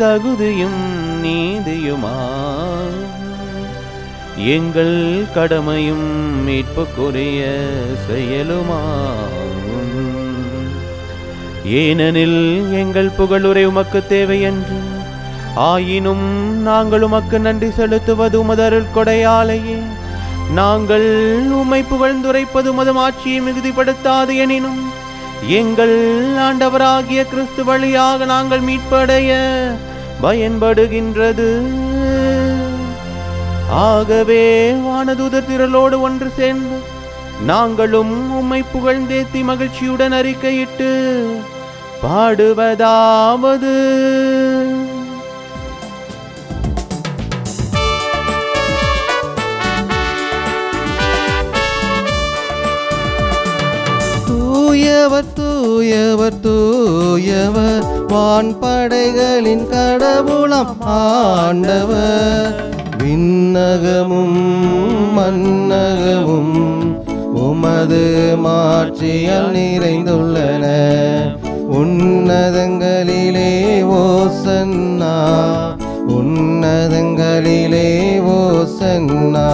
தகுதியும் நீதியுமாம். எங்கள் கடமையும் மீட்புக்குரிய செயலுமாகும். ஏனெனில் எங்கள் புகழுரை உமக்கு தேவையன்று, ஆயினும் நாங்கள் உமக்கு நன்றி செலுத்துவது உமது அருள் கொடையாலேயே. நாங்கள் உம்மை புகழ்ந்துரைப்பது உமது ஆட்சியை மிகுதிப்படுத்தாது எனினும், எங்கள் ஆண்டவராகிய கிறிஸ்து வழியாக நாங்கள் மீட்படைய பயன்படுகின்றது. ஆகவே வானதூதர் திரளோடு ஒன்று சேர்ந்து நாங்களும் உம்மை புகழ்ந்தேத்தி மகிழ்ச்சியுடன் அறிக்கையிட்டு பாடுவதாவது: தூயவர் தூயவர் தூயவர், வான்படைகளின் கடவுளாம் ஆண்டவர். விண்ணகமும் மன்னகமும் உமது மாட்சியால் நிறைந்துள்ளன. உன்னதங்களிலே ஓசன்னா, உன்னதங்களிலே ஓசன்னா.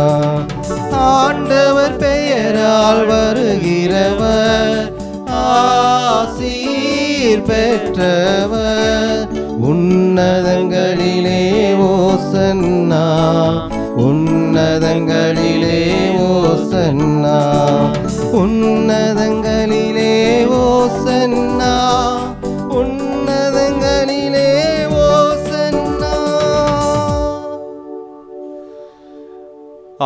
ஆண்டவர் பெயரால் வருகிறவர் ஆசீர் பெற்றவர். உன்னதங்களிலே ஓசன்னா, உன்னதங்களிலே ஓசன்னா, உன்னதங்களிலே ஓசன்னா, உன்னதங்களிலே ஓசன்னா.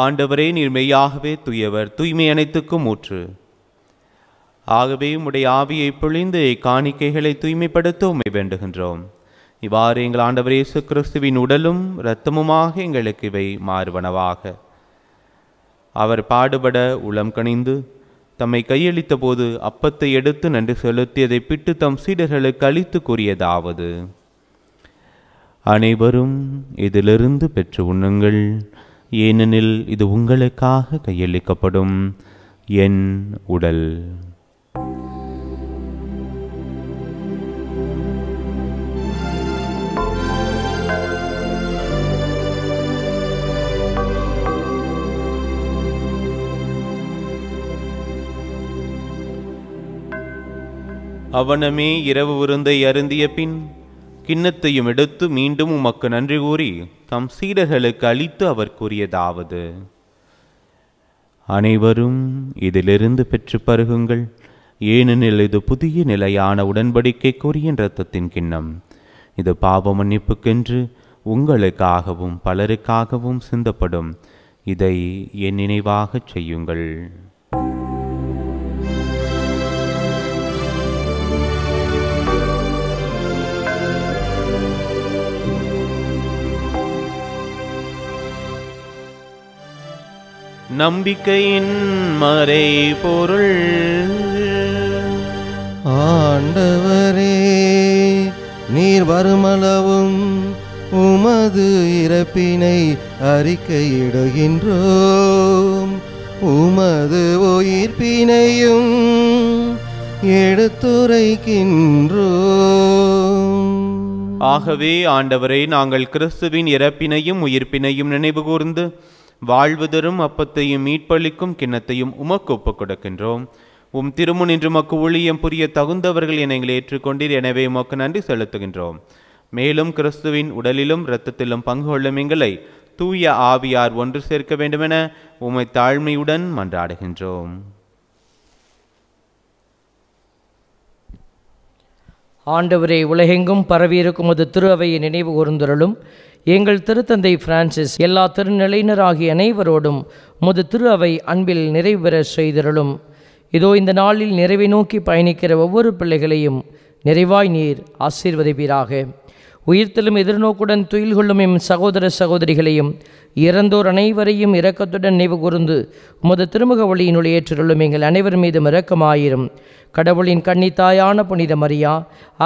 ஆண்டவரே, நீர் மெய்யாகவே தூயவர், தூய்மை அனைத்துக்கும் ஊற்று. ஆகவே உம்முடைய ஆவியை பொழிந்து காணிக்கைகளை தூய்மைப்படுத்த உம்மை வேண்டுகின்றோம். இவ்வாறு எங்கள் ஆண்டவர் இயேசு கிறிஸ்துவின் உடலும் இரத்தமுமாக எங்களுக்கு இவை மாறுவனவாக. அவர் பாடுபட உளம் கனிந்து தம்மை கையளித்த போது அப்பத்தை எடுத்து நன்றி செலுத்தியதை பிட்டு தம் சீடர்களுக்கு அளித்து கூறியதாவது: அனைவரும் இதிலிருந்து பெற்று உண்ணுங்கள், ஏனெனில் இது உங்களுக்காக கையளிக்கப்படும் என் உடல். அவனமே இரவு விருந்தை அருந்திய பின் கிண்ணத்தையும் எடுத்து மீண்டும் உமக்கு நன்றி கூறி தம் சீடர்களுக்கு அளித்து அவர் கூறியதாவது: அனைவரும் இதிலிருந்து பெற்று பருகுங்கள், ஏனெனில் இது புதிய நிலையான உடன்படிக்கைக்குரிய இரத்தத்தின் கிண்ணம். இது பாவ மன்னிப்புக்கென்று உங்களுக்காகவும் பலருக்காகவும் சிந்தப்படும். இதை என் நினைவாகச் செய்யுங்கள். நம்பிக்கையின் மறைபொருள். ஆண்டவரே, நீர் வருமளவும் உமது இறப்பினை அறிக்கையிடுகின்றோம், உமது உயிர்ப்பினையும் எடுத்துரைக்கின்றோம். ஆகவே ஆண்டவரே, நாங்கள் கிறிஸ்துவின் இறப்பினையும் உயிர்ப்பினையும் நினைவு கூர்ந்து வாழ்வு தரும் அப்பத்தையும் மீட்பளிக்கும் கிண்ணத்தையும் உமக்கு ஒப்புக் கொடுக்கின்றோம். உம் திருமுன் இன்று உமக்கு ஊழியம் புரிய தகுந்தவர்கள் என எங்களை ஏற்றுக்கொண்டீர். எனவே உமக்கு நன்றி செலுத்துகின்றோம். மேலும் கிறிஸ்துவின் உடலிலும் இரத்தத்திலும் பங்கு கொள்ளும் எங்களை தூய ஆவியார் ஒன்று சேர்க்க வேண்டுமென உம்மை தாழ்மையுடன் மன்றாடுகின்றோம். ஆண்டவரே, உலகெங்கும் பரவியிருக்கும் அது திரு அவையை நினைவு கூர்ந்தருளும். எங்கள் திருத்தந்தை பிரான்சிஸ் எல்லா திருநிலையினராகிய அனைவரோடும் முது திரு அவை அன்பில் நிறைவு பெற செய்தருளும். இதோ இந்த நாளில் நிறைவை நோக்கி பயணிக்கிற ஒவ்வொரு பிள்ளைகளையும் நிறைவாய் நீர் ஆசீர்வதிப்பீராக. உயிர்த்தலும் எதிர்நோக்குடன் துயில் கொள்ளும் எம் சகோதர சகோதரிகளையும் இறந்தோர் அனைவரையும் இரக்கத்துடன் நினைவு கூர்ந்து உமது திருமுக ஒளியினுள் ஏற்றுள்ளும் எங்கள் அனைவர் மீதும் இரக்கமாயிரும். கடவுளின் கன்னித்தாயான புனித மரியா,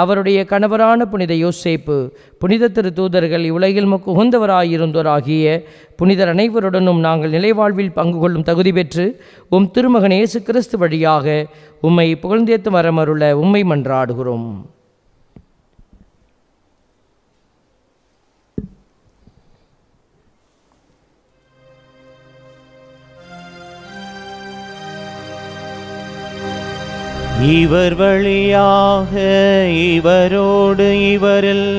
அவருடைய கணவரான புனித யோசேப்பு, புனித திரு தூதர்கள், இவ்வுலகில் உகந்தவராயிருந்தோராகிய புனிதர் அனைவருடனும் நாங்கள் நிலைவாழ்வில் பங்கு கொள்ளும் தகுதி பெற்று உம் திருமகன் இயேசு கிறிஸ்து வழியாக உம்மை புகழ்ந்தேத்து வரமருள உம்மை மன்றாடுகிறோம். இவர் வழியாக இவரோடு இவரில்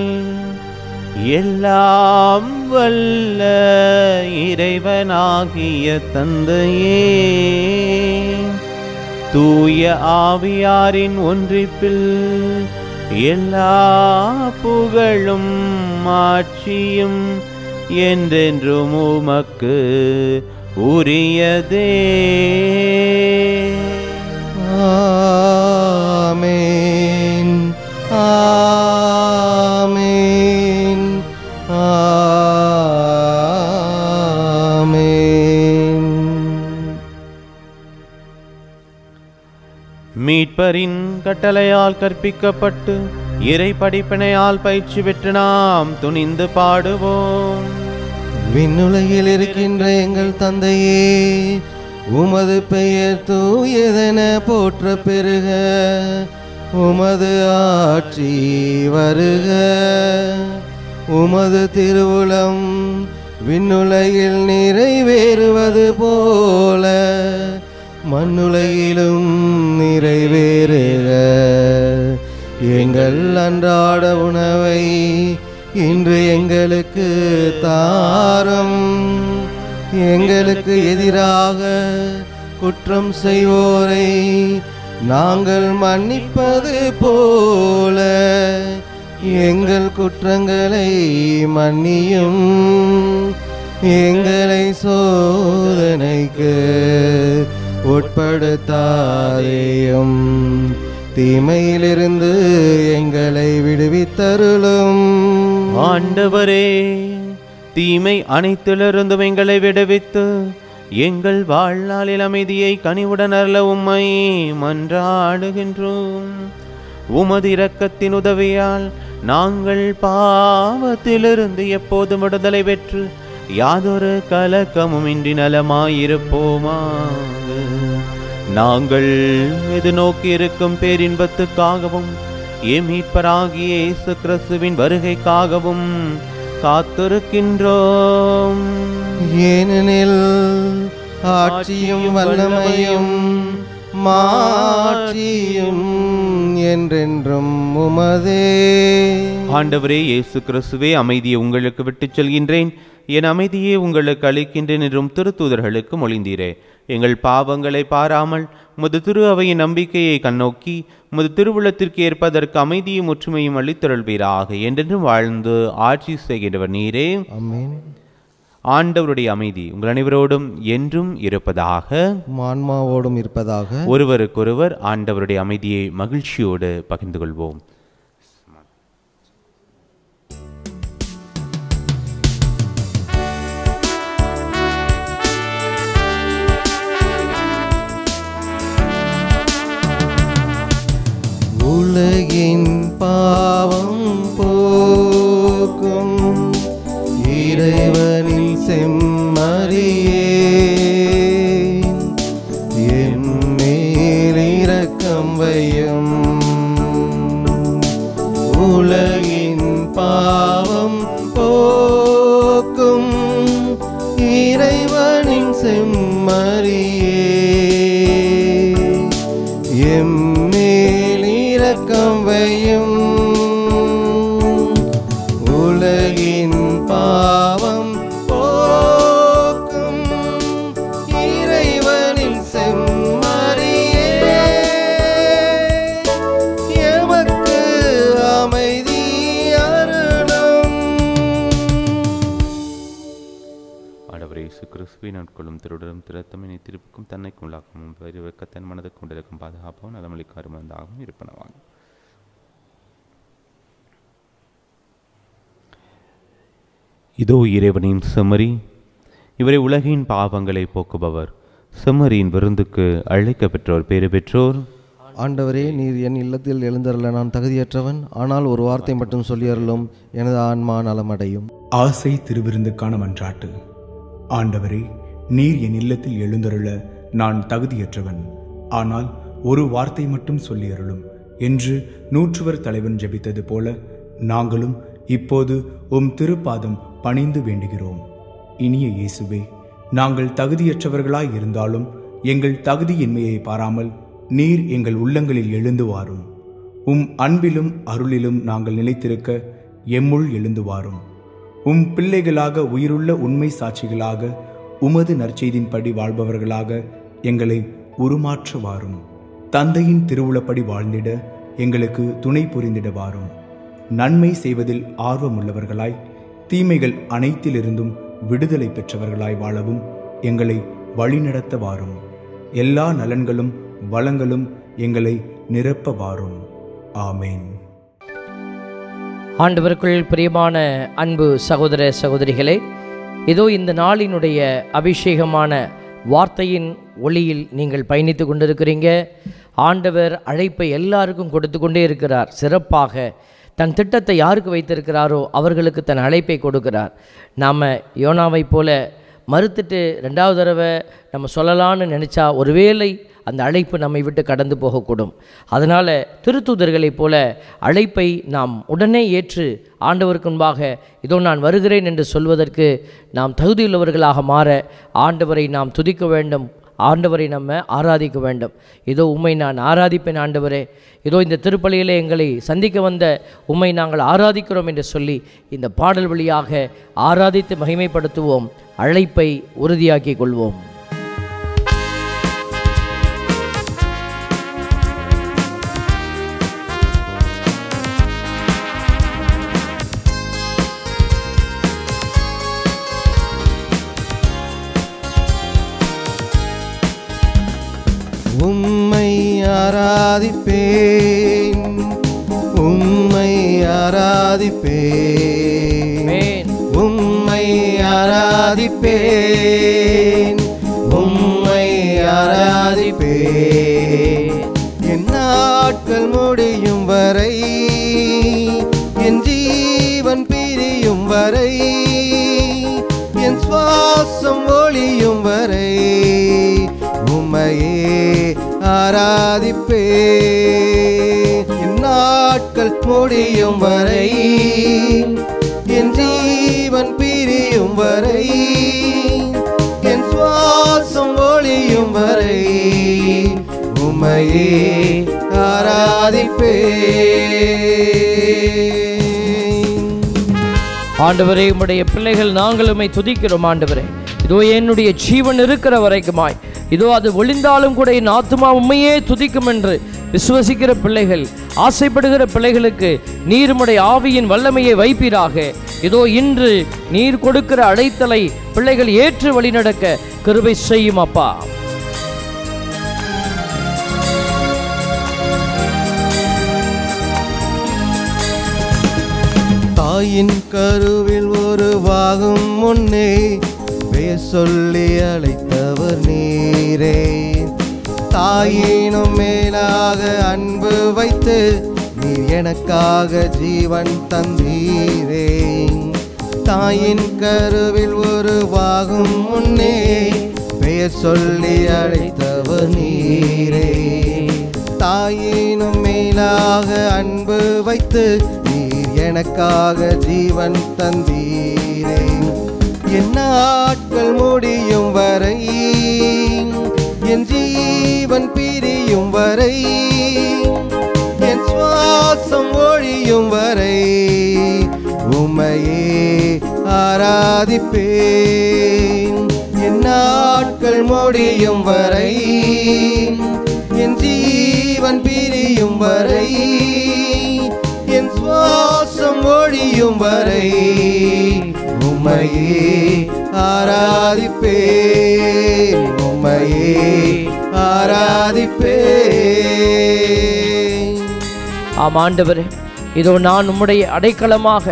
எல்லாம் வல்ல இறைவனாகிய தந்தையே, தூய ஆவியாரின் ஒன்றிப்பில் எல்லா புகழும் ஆட்சியும் என்றென்றும் உமக்கு உரியதே. ஆமென், ஆமென், ஆமென். மீட்பரின் கட்டளையால் கற்பிக்கப்பட்டு இறை படிப்பினையால் பயிற்சி பெற்று நாம் துணிந்து பாடுவோம். விண்ணுலகில் இருக்கின்ற எங்கள் தந்தையே, உமது பெயர் தூயதென போற்ற பெருக, உமது ஆட்சி வருக, உமது திருவுளம் விண்ணுலகில் நிறைவேறுவது போல மண்ணுலகிலும் நிறைவேறுக. எங்கள் அன்றாட உணவை இன்று எங்களுக்கு தாரும். எங்களுக்கு எதிராக குற்றம் செய்வோரை நாங்கள் மன்னிப்பது போல எங்கள் குற்றங்களை மன்னியும். எங்களை சோதனைக்கு உட்படுத்தாதேயும், தீமையிலிருந்து எங்களை விடுவித்தருளும். ஆண்டவரே, தீமை அனைத்திலிருந்தும் எங்களை விடுவித்து எங்கள் வாழ்நாளில் அமைதியை கனிவுடன் அருள உம்மை மன்றாடுகின்றோம். உமது இரக்கத்தின் உதவியால் நாங்கள் பாவத்திலிருந்து எப்போதும் விடுதலை பெற்று யாதொரு கலக்கமும் இன்றி நலமாயிருப்போமாக. நாங்கள் எதிர்நோக்கி இருக்கும் பேரின்பத்துக்காகவும் எம் மீட்பராகிய இயேசு கிறிஸ்துவின் வருகைக்காகவும் காத்திருக்கின்றோம். ஏனெனில் ஆட்சியும் வல்லமையும் மாட்சியும் என்றென்றும் உமதே. ஆண்டவரே இயேசு கிறிஸ்துவே, அமைதியை உங்களுக்கு விட்டுச் செல்கின்றேன், என் அமைதியை உங்களுக்கு அளிக்கின்றேன் என்றும் திருத்தூதர்களுக்கு மொழிந்தீரே. எங்கள் பாவங்களை பாராமல் முது திரு அவையின் நம்பிக்கையை கண்ணோக்கி முது திருவுள்ளத்திற்கு ஏற்பதற்கு அமைதியும் ஒற்றுமையும் அளித்தருள்வீராக. என்றென்றும் வாழ்ந்து ஆட்சி செய்கின்றவர் நீரே. ஆமென். ஆண்டவருடைய அமைதி உங்கள் அனைவரோடும் என்றும் இருப்பதாக, ஆன்மாவோடும் இருப்பதாக. ஒருவருக்கொருவர் ஆண்டவருடைய அமைதியை மகிழ்ச்சியோடு பகிர்ந்து கொள்வோம். உலகின் பாவம் போக்கும் இறைவனின் செம்மறியே, என் மேல் இரக்கம் வையும். உலகின் பாவம் போக்கும் இறைவனின் செம்மறியே, எம் மேல் இரக்கம் வையும். உலகின் பாவம் போக்கும் இறைவனின் செம்மறியே, எமக்கு அமைதி அருளும். ஆண்டவர் இயேசு கிறிஸ்துவை நாட்களும் திருடரும் திறத்தமினை திருப்புக்கும் தன்னைக்கும் உள்ளாக்கமும் பெருவக்கத்தன் மனதுக்கு கொண்டிருக்கும் பாதுகாப்பும் நலமளிக்கும் அருமந்தாகவும் இருப்பனவாகும். இதோ இறைவனின் செம்மறி, இவரை உலகின் பாவங்களை போக்குபவர். செம்மறியின் விருந்துக்கு அழைக்க பெற்றோர் பேறு பெற்றோர். ஆண்டவரே, நீர் என் இல்லத்தில் எழுந்தருள நான் தகுதியற்றவன். ஆனால் ஒரு வார்த்தை மட்டும் சொல்லியருளும், எனது ஆன்மா நலமடையும். ஆசை திருவிருந்துக்கான மன்றாட்டு. ஆண்டவரே, நீர் என் இல்லத்தில் எழுந்தருள நான் தகுதியற்றவன். ஆனால் ஒரு வார்த்தை மட்டும் சொல்லியருளும் என்று நூற்றுவர் தலைவன் ஜெபித்தது போல நாங்களும் இப்போது உம் திருப்பாதம் பணிந்து வேண்டுகிறோம். இனிய இயேசுவே, நாங்கள் தகுதியற்றவர்களாய் இருந்தாலும் எங்கள் தகுதியின்மையை பாராமல் நீர் எங்கள் உள்ளங்களில் எழுந்து வாரும். உம் அன்பிலும் அருளிலும் நாங்கள் நிலைத்திருக்க எம்முள் எழுந்து வாரும். உம் பிள்ளைகளாக உயிருள்ள உண்மை சாட்சிகளாக உமது நற்செய்தின்படி வாழ்பவர்களாக எங்களை உருமாற்ற வாரும். தந்தையின் திருவுளப்படி வாழ்ந்திட எங்களுக்கு துணை புரிந்திட வாரும். நன்மை செய்வதில் ஆர்வமுள்ளவர்களாய் தீமைகள் அனைத்திலிருந்தும் விடுதலை பெற்றவர்களாய் வாழவும் எங்களை வழிநடத்த வாரும். எல்லா நலன்களும் வளங்களும் எங்களை நிரப்ப வாரும். ஆமேன். ஆண்டவருக்குள் பிரியமான அன்பு சகோதர சகோதரிகளே, இதோ இந்த நாளினுடைய அபிஷேகமான வார்த்தையின் ஒளியில் நீங்கள் பயணித்து கொண்டிருக்கிறீங்க. ஆண்டவர் அழைப்பை எல்லாருக்கும் கொடுத்து கொண்டே இருக்கிறார். சிறப்பாக தன் திட்டத்தை யாருக்கு வைத்திருக்கிறாரோ அவர்களுக்கு தன் அழைப்பை கொடுக்கிறார். நாம் யோனாவை போல மறுத்துட்டு ரெண்டாவது தடவை நம்ம சொல்லலான்னு நினச்சா ஒருவேளை அந்த அழைப்பு நம்மை விட்டு கடந்து போகக்கூடும். அதனால் திருத்தூதர்களைப் போல அழைப்பை நாம் உடனே ஏற்று ஆண்டவருக்கு முன்பாக இதோ நான் வருகிறேன் என்று சொல்வதற்கு நாம் தகுதியுள்ளவர்களாக மாற ஆண்டவரை நாம் துதிக்க வேண்டும். ஆண்டவரை நம்ம ஆராதிக்க வேண்டும். இதோ உம்மை நான் ஆராதிப்பேன் ஆண்டவரே, இதோ இந்த திருப்பலியிலே எங்களை சந்திக்க வந்த உம்மை நாங்கள் ஆராதிக்கிறோம் என்று சொல்லி இந்த பாடல் வழியாக ஆராதித்து மகிமைப்படுத்துவோம். அழைப்பை உறுதியாக்கிக் கொள்வோம். உம்மை ஆராதிப்பேன், உம்மை ஆராதிப்பேன், உம்மை ஆராதிப்பேன், உம்மை ஆராதிப்பேன். என் நாட்கள் முடியும் வரை, என் ஜீவன் பிரியும் வரை, என் சுவாசம் ஒளியும் வரை உம்மையே ஆராதிப்பேன். என் நாட்கள் முடியும் வரை, என் ஜீவன் பிரியும் வரை, என் சுவாசம் ஒளியும் வரை உம்மையே ஆராதிப்பேன். ஆண்டவரே, உம்முடைய பிள்ளைகள் நாங்கள் உம்மை துதிக்கிறோம். ஆண்டவரே, இதோ என்னுடைய ஜீவன் இருக்கிற வரைக்குமாய் இதோ அது ஒளிந்தாலும் கூட என் ஆத்துமா உண்மையே துதிக்கும் என்று விசுவசிக்கிற பிள்ளைகள், ஆசைப்படுகிற பிள்ளைகளுக்கு நீர் உம்முடைய ஆவியின் வல்லமையை வைப்பீராக. இதோ இன்று நீர் கொடுக்கிற அழைத்தலை பிள்ளைகள் ஏற்று வழிநடக்க கிருபை செய்யும் அப்பா. தாயின் கருவில் உருவாகும் முன்னே பெயர் சொல்லி அழைத்தவர் நீரே. தாயினும் மேலாக அன்பு வைத்து நீர் எனக்காக ஜீவன் தந்தீரே. தாயின் கருவில் உருவாகும் முன்னே பெயர் சொல்லி அழைத்தவர் நீரே. தாயினும் மேலாக அன்பு வைத்து நீர் எனக்காக ஜீவன் தந்தீரே. என் நாட்கள் முடியும் வரை, என் ஜீவன் பிரியும் வரை, என் சுவாசம் ஒழியும் வரை உம்மையே ஆராதிப்பேன். என் நாட்கள் முடியும் வரை, என் ஜீவன் பிரியும் வரை, என் சுவாசம் ஒழியும் வரை உம்மையே ஆராதிப்பேன், உம்மையே ஆராதிப்பேன். ஆம் ஆண்டவரே, இதோ நான் உம்முடைய அடைக்கலமாக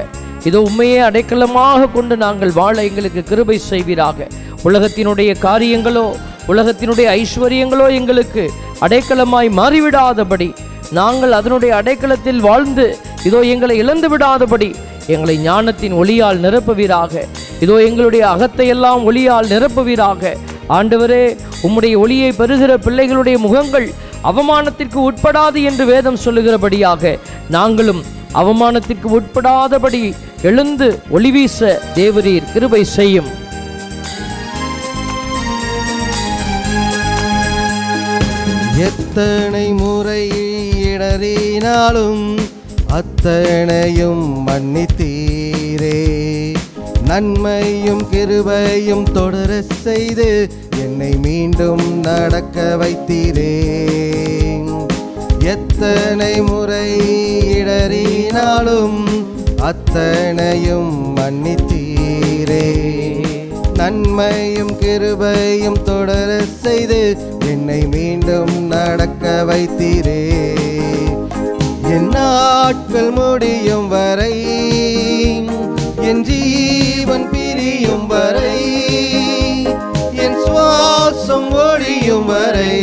இதோ உண்மையே அடைக்கலமாக கொண்டு நாங்கள் வாழ எங்களுக்கு கிருபை செய்வீராக. உலகத்தினுடைய காரியங்களோ உலகத்தினுடைய ஐஸ்வர்யங்களோ எங்களுக்கு அடைக்கலமாய் மாறிவிடாதபடி, நாங்கள் அதனுடைய அடைக்கலத்தில் வாழ்ந்து இதோ எங்களை இழந்து விடாதபடி எங்களை ஞானத்தின் ஒளியால் நிரப்புவீராக. இதோ எங்களுடைய அகத்தையெல்லாம் ஒளியால் நிரப்புவீராக. ஆண்டவரே, உம்முடைய ஒளியை பெறுகிற பிள்ளைகளுடைய முகங்கள் அவமானத்திற்கு உட்படாது என்று வேதம் சொல்லுகிறபடியாக நாங்களும் அவமானத்திற்கு உட்படாதபடி எழுந்து ஒளிவீச தேவரீர் கிருபை செய்யும். எத்தனை முறை இடறினாலும் அத்தனையும் மன்னித்தீரே. நன்மையும் கிருபையும் தொடர செய்து என்னை மீண்டும் நடக்க வைத்தீரே. எத்தனை முறை இடறினாலும் அத்தனையும் மன்னித்தீரே. நன்மையும் கிருபையும் தொடர செய்து என்னை மீண்டும் நடக்க வைத்தீரே. என் நாட்கள் முடியும் வரை, என் ஜீவன் பிரியும் வரை, என் சுவாசம் ஒழியும் வரை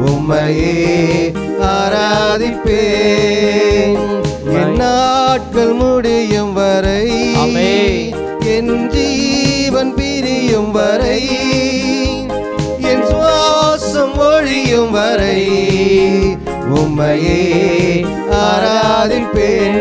உம்மையே ஆராதிப்பேன். என் நாட்கள் முடியும் வரை, என் ஜீவன் பிரியும் வரை, என் சுவாசம் ஒழியும் வரை உம்மையே ஆராதிப்பேன்.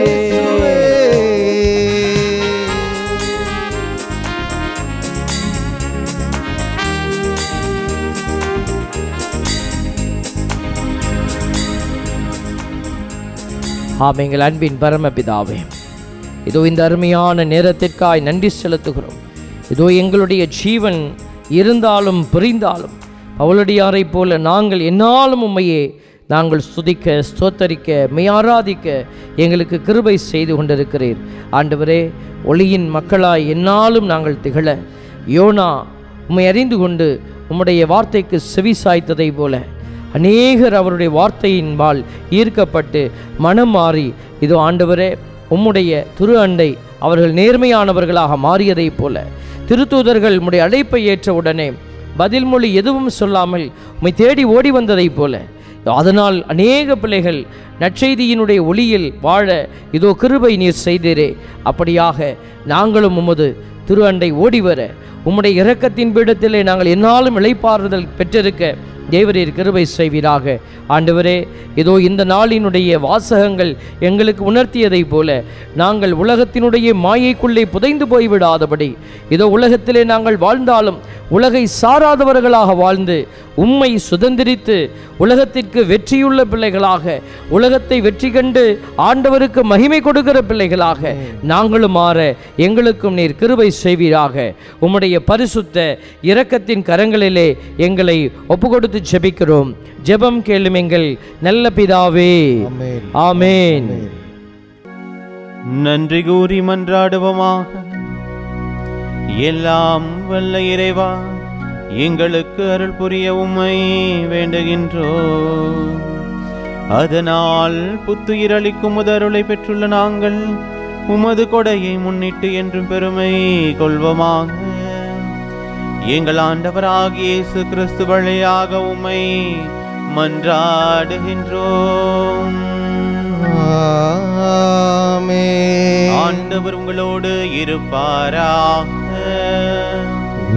ஆம், எங்கள் அன்பின் பரமபிதாவே, இதோ இந்த அருமையான நேரத்திற்காய் நன்றி செலுத்துகிறோம். இதோ எங்களுடைய ஜீவன் இருந்தாலும் பிரிந்தாலும் பவுலடியாரை போல நாங்கள் என்னாலும் உம்மையே நாங்கள் ஸ்துதிக்க, ஸ்தோத்தரிக்க, மெய்யாராதிக்க எங்களுக்கு கிருபை செய்து கொண்டிருக்கிறீர். ஆண்டவரே, ஒளியின் மக்களாய் என்னாலும் நாங்கள் திகழ யோனா உம்மை அறிந்து கொண்டு உம்முடைய வார்த்தைக்கு செவி சாய்த்ததை போல அநேகர் அவருடைய வார்த்தையின்பால் ஈர்க்கப்பட்டு மனம் மாறி இதோ ஆண்டவரே உம்முடைய திரு அண்டை அவர்கள் நேர்மையானவர்களாக மாறியதைப் போல, திருத்தூதர்கள் உம்முடைய அழைப்பை ஏற்ற உடனே பதில் மொழி எதுவும் சொல்லாமல் உம்மை தேடி ஓடி வந்ததைப் போல, அதனால் அநேக பிள்ளைகள் நற்செய்தியினுடைய ஒளியில் வாழ இதோ கிருபை நீர் செய்தீரே. அப்படியாக நாங்களும் உமது திரு அண்டை ஓடி வர உம்முடைய இரக்கத்தின் பீடத்திலே நாங்கள் என்னாலும் இளைப்பாறுதல் பெற்றிருக்க தேவரீர் கிருபை செய்வீராக. ஆண்டவரே, இதோ இந்த நாளினுடைய வாசகங்கள் எங்களுக்கு உணர்த்தியதை போல நாங்கள் உலகத்தினுடைய மாயைக்குள்ளே புதைந்து போய்விடாதபடி, இதோ உலகத்திலே நாங்கள் வாழ்ந்தாலும் உலகை சாராதவர்களாக வாழ்ந்து உம்மை சுதந்திரித்து உலகத்திற்கு வெற்றியுள்ள பிள்ளைகளாக, உலகத்தை வெற்றி கண்டு ஆண்டவருக்கு மகிமை கொடுக்கிற பிள்ளைகளாக நாங்களும் மாற எங்களுக்கும் நீர் கிருபை செய்வீராக. உம்முடைய பரிசுத்த இரக்கத்தின் கரங்களிலே எங்களை ஒப்புக்கொடுத்து ஜெபிக்கிறோம். ஜெபம் கேளும் எங்கள் நல்ல பிதாவே. ஆமென். நன்றி கூறி மன்றாடுவோமாக. எல்லாம் வல்ல இறைவா, எங்களுக்கு அருள் புரிய உம்மை வேண்டுகின்றோம். அதனால் புத்துயிரளிக்கும் முதருளை பெற்றுள்ள நாங்கள் உமது கொடையை முன்னிட்டு என்றும் பெருமை கொள்வோமாக. எங்கள் ஆண்டவராகிய இயேசு கிறிஸ்து வழியாக உம்மை மன்றாடுகின்றோம். ஆண்டவர் உங்களோடு இருப்பாராக.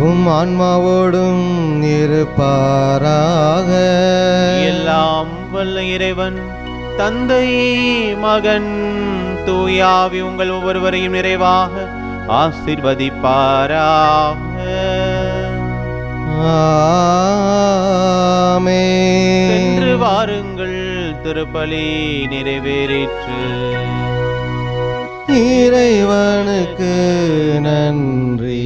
உம் ஆன்மாவோடும் இருப்பாராக. எல்லாம் வல்ல இறைவன் தந்தை, மகன், தூயாவி உங்கள் ஒவ்வொருவரையும் நிறைவாக ஆசீர்வதிப்பாராக. ஆமென். சென்று வாருங்கள், திருப்பலி நிறைவேறிற்று. இறைவனுக்கு நன்றி.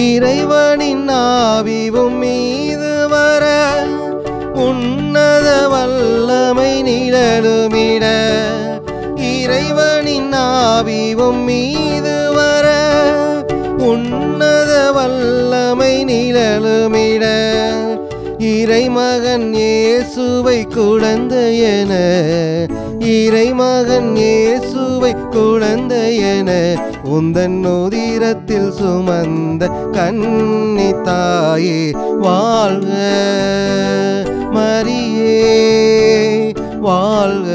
இறைவனின் ஆவிவும் மீது வர உன்னத வல்லமை நிழலுமிட. இறைவனின் ஆவிவும் உலகம் மீது வர உன்னத வல்லமை நிழலுமிட இறைமகன் இயேசுவை குழந்தையென இறைமகன் இயேசுவை குழந்தையென உந்தன் உதிரத்தில் சுமந்த கன்னி தாயே வாழ்க மரியே வாழ்க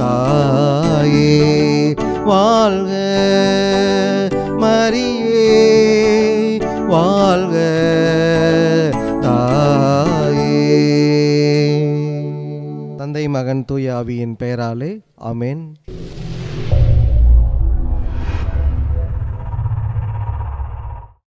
தாயே வாழ்க மரியே வாழ்க தாயே. தந்தை மகன் தூய ஆவியின் பெயராலே ஆமென்.